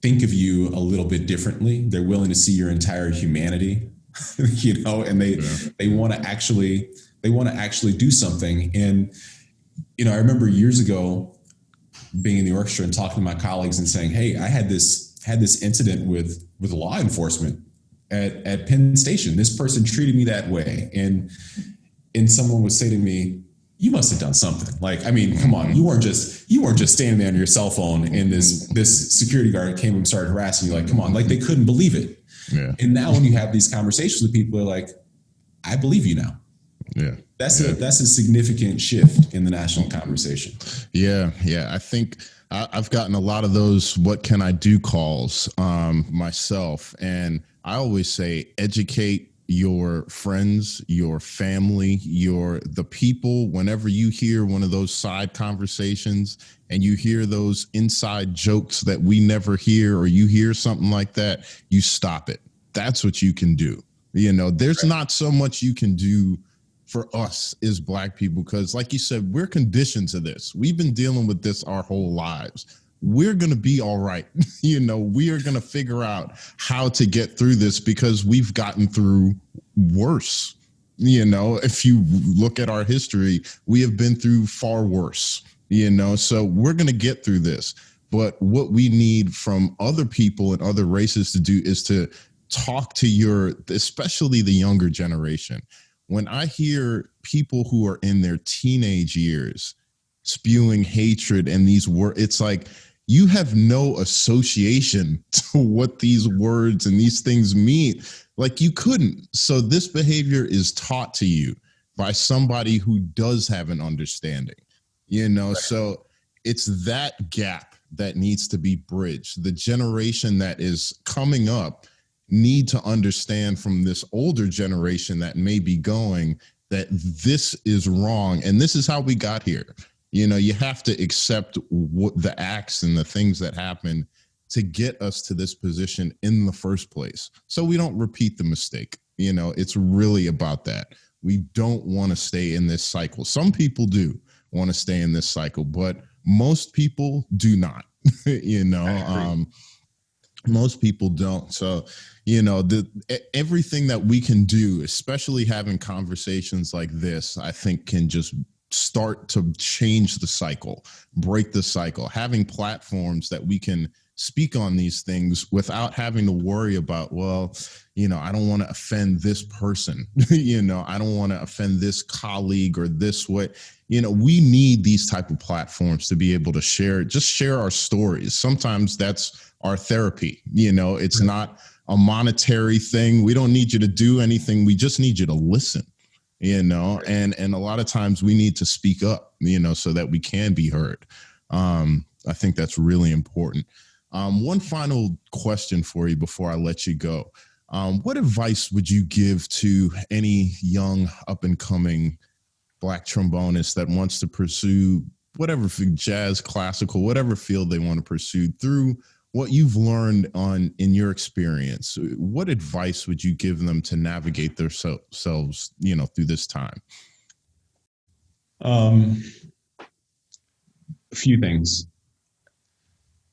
C: think of you a little bit differently. They're willing to see your entire humanity, and they want to actually do something. And, I remember years ago being in the orchestra and talking to my colleagues and saying, hey, I had this incident with law enforcement at Penn Station. This person treated me that way. And someone would say to me, you must have done something. Like, I mean, come on, you weren't just standing there on your cell phone and this security guard came and started harassing you. Like, come on, like they couldn't believe it. Yeah. And now when you have these conversations with people, they're like, I believe you now. Yeah. That's a significant shift in the national conversation.
B: Yeah. I think I've gotten a lot of those "what can I do" calls myself, and I always say educate your friends, your family, the people. Whenever you hear one of those side conversations and you hear those inside jokes that we never hear, or you hear something like that, you stop it. That's what you can do. There's not so much you can do for us as Black people, because like you said, we're conditioned to this. We've been dealing with this our whole lives. We're going to be all right. We are going to figure out how to get through this, because we've gotten through worse. If you look at our history, we have been through far worse, so we're going to get through this. But what we need from other people and other races to do is to talk to especially the younger generation. When I hear people who are in their teenage years spewing hatred and these words, it's like, you have no association to what these words and these things mean. Like, you couldn't. So this behavior is taught to you by somebody who does have an understanding, so it's that gap that needs to be bridged. The generation that is coming up need to understand from this older generation that may be going, that this is wrong. And this is how we got here. You have to accept what the acts and the things that happen to get us to this position in the first place, so we don't repeat the mistake. It's really about that. We don't want to stay in this cycle. Some people do want to stay in this cycle, but most people do not. Most people don't. So, everything that we can do, especially having conversations like this, I think can just start to change the cycle, break the cycle, having platforms that we can speak on these things without having to worry about, I don't want to offend this person. I don't want to offend this colleague or this way. We need these type of platforms to be able to share our stories. Sometimes that's our therapy. It's not a monetary thing. We don't need you to do anything. We just need you to listen. And a lot of times we need to speak up, so that we can be heard. I think that's really important. One final question for you before I let you go. What advice would you give to any young up and coming Black trombonist that wants to pursue whatever, jazz, classical, whatever field they want to pursue, through what you've learned in your experience? What advice would you give them to navigate themselves, through this time?
C: A few things.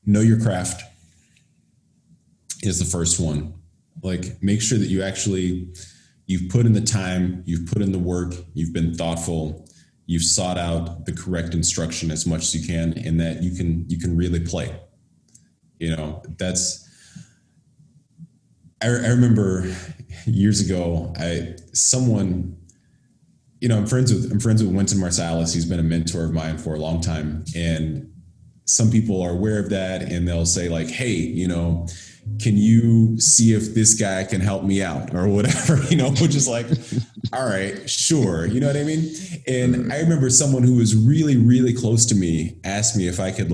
C: Know your craft is the first one. Like, make sure that you've put in the time, you've put in the work, you've been thoughtful, you've sought out the correct instruction as much as you can, and that you can really play. I remember years ago, I'm friends with Wynton Marsalis. He's been a mentor of mine for a long time. And some people are aware of that, and they'll say like, hey, can you see if this guy can help me out or whatever, which is like, all right, sure. You know what I mean? And I remember someone who was really, really close to me asked me if I could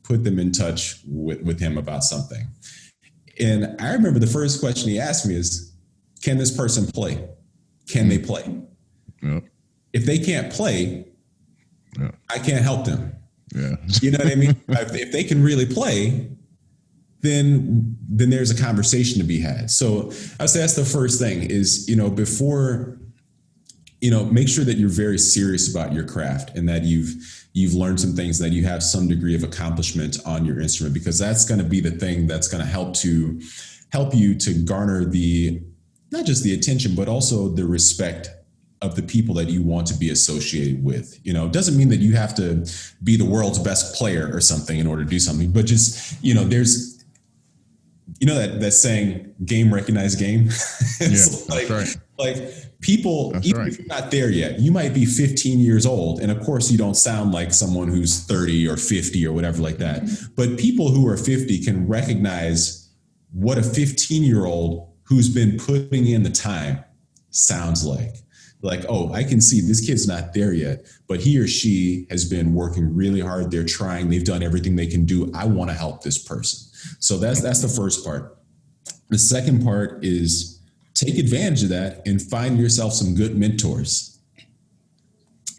C: put them in touch with him about something. And I remember the first question he asked me is, can this person play? Can they play? Yep. If they can't play, yep, I can't help them. Yeah. You know what I mean? If they can really play, then there's a conversation to be had. So I would say that's the first thing is, before, make sure that you're very serious about your craft and that you've learned some things, that you have some degree of accomplishment on your instrument, because that's going to be the thing that's going to help you to garner not just the attention, but also the respect of the people that you want to be associated with. It doesn't mean that you have to be the world's best player or something in order to do something, but just, there's, that saying, game recognize game.
B: It's
C: like people, that's even right. If you're not there yet, you might be 15 years old. And of course you don't sound like someone who's 30 or 50 or whatever like that. But people who are 50 can recognize what a 15-year-old who's been putting in the time sounds like. Like, oh, I can see this kid's not there yet, but he or she has been working really hard. They're trying, they've done everything they can do. I want to help this person. So that's the first part. The second part is take advantage of that and find yourself some good mentors.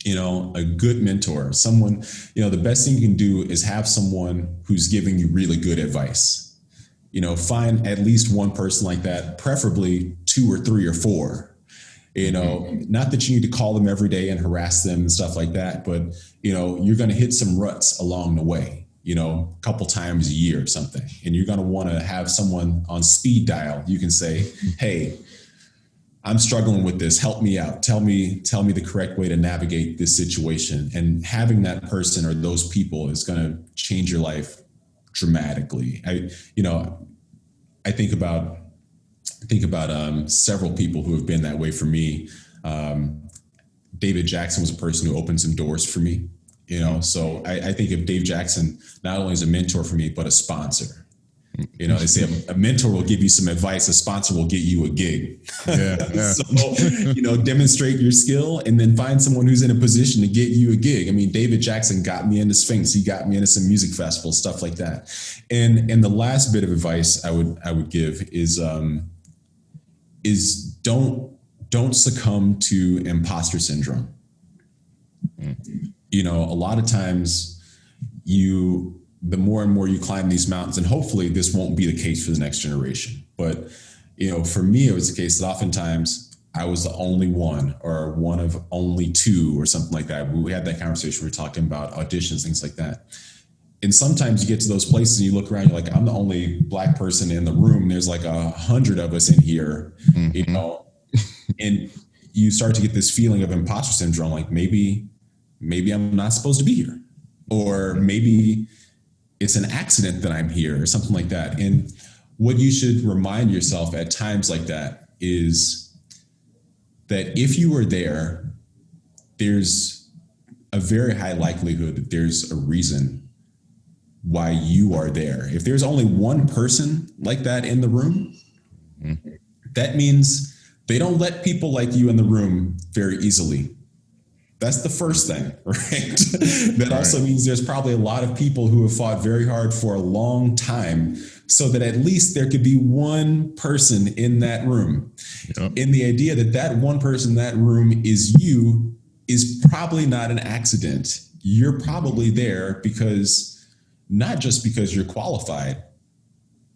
C: A good mentor, someone, the best thing you can do is have someone who's giving you really good advice. Find at least one person like that, preferably 2 or 3 or 4. Not that you need to call them every day and harass them and stuff like that, but you're going to hit some ruts along the way, a couple times a year or something. And you're going to want to have someone on speed dial. You can say, hey, I'm struggling with this. Help me out. Tell me the correct way to navigate this situation. And having that person or those people is going to change your life dramatically. I think about several people who have been that way for me. David Jackson was a person who opened some doors for me, so I think of Dave Jackson not only as a mentor for me, but a sponsor. They say a mentor will give you some advice, a sponsor will get you a gig. Yeah. So, demonstrate your skill and then find someone who's in a position to get you a gig. I mean, David Jackson got me into Sphinx. He got me into some music festivals, stuff like that. And the last bit of advice I would give is don't succumb to imposter syndrome. A lot of times the more and more you climb these mountains, and hopefully this won't be the case for the next generation. But, for me, it was the case that oftentimes I was the only one or one of only 2 or something like that. We had that conversation. We were talking about auditions, things like that. And sometimes you get to those places and you look around, you're like, I'm the only Black person in the room. There's like 100 of us in here, and you start to get this feeling of imposter syndrome. Like maybe I'm not supposed to be here, or maybe it's an accident that I'm here or something like that. And what you should remind yourself at times like that is that if you were there, there's a very high likelihood that there's a reason why you are there. If there's only one person like that in the room, that means they don't let people like you in the room very easily. That's the first thing, right? That also means there's probably a lot of people who have fought very hard for a long time so that at least there could be one person in that room. Yep. And the idea that one person in that room is you is probably not an accident. You're probably there because, not just because you're qualified,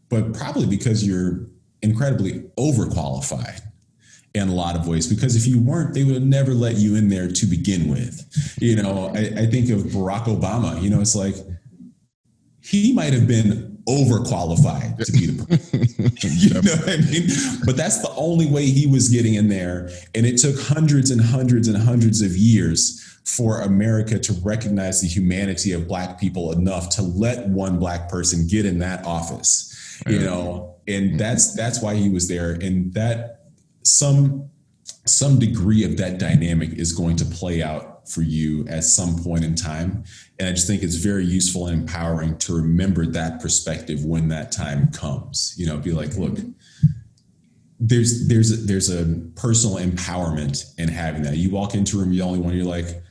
C: but probably because you're incredibly overqualified in a lot of ways, because if you weren't, they would have never let you in there to begin with. I think of Barack Obama, it's like, he might have been overqualified to be the president. You know what I mean? But that's the only way he was getting in there. And it took hundreds and hundreds and hundreds of years for America to recognize the humanity of Black people enough to let one Black person get in that office, and that's why he was there. And that some degree of that dynamic is going to play out for you at some point in time. And I just think it's very useful and empowering to remember that perspective when that time comes. Be like, look, there's a personal empowerment in having that. You walk into a room, you're the only one, you're like,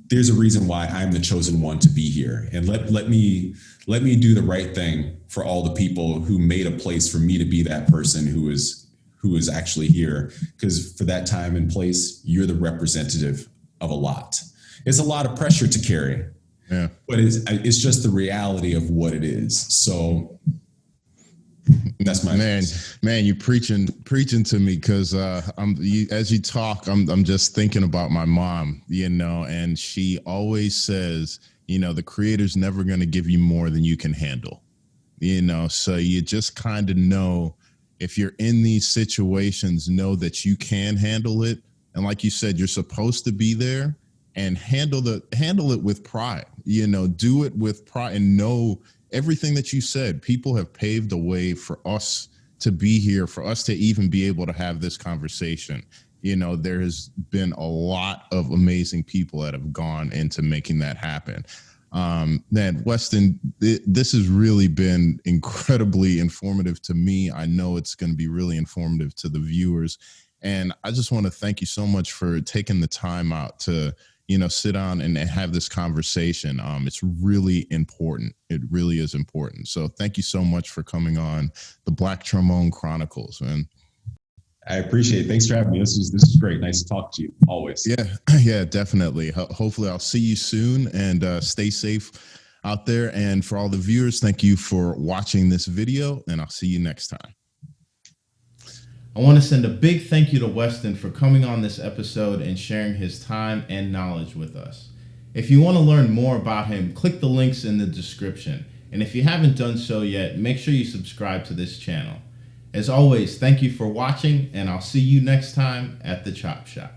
C: there's a reason why I'm the chosen one to be here. And let me do the right thing for all the people who made a place for me to be that person who is actually here. Because for that time and place, you're the representative of a lot. It's a lot of pressure to carry, but it's just the reality of what it is. So that's my
B: man. You preaching to me, because as you talk, I'm just thinking about my mom, and she always says, the Creator's never going to give you more than you can handle, so you just kind of know, if you're in these situations, know that you can handle it. And like you said, you're supposed to be there and handle it with pride, do it with pride, and know everything that you said. People have paved the way for us to be here, for us to even be able to have this conversation. There has been a lot of amazing people that have gone into making that happen. Man, Weston, this has really been incredibly informative to me. I know it's going to be really informative to the viewers. And I just want to thank you so much for taking the time out to, sit down and have this conversation. It's really important. It really is important. So thank you so much for coming on the Black Trombone Chronicles, man.
C: I appreciate it. Thanks for having me. This is great. Nice to talk to you always.
B: Yeah, definitely. Hopefully I'll see you soon, and stay safe out there. And for all the viewers, thank you for watching this video, and I'll see you next time.
A: I want to send a big thank you to Weston for coming on this episode and sharing his time and knowledge with us. If you want to learn more about him, click the links in the description. And if you haven't done so yet, make sure you subscribe to this channel. As always, thank you for watching, and I'll see you next time at the Chop Shop.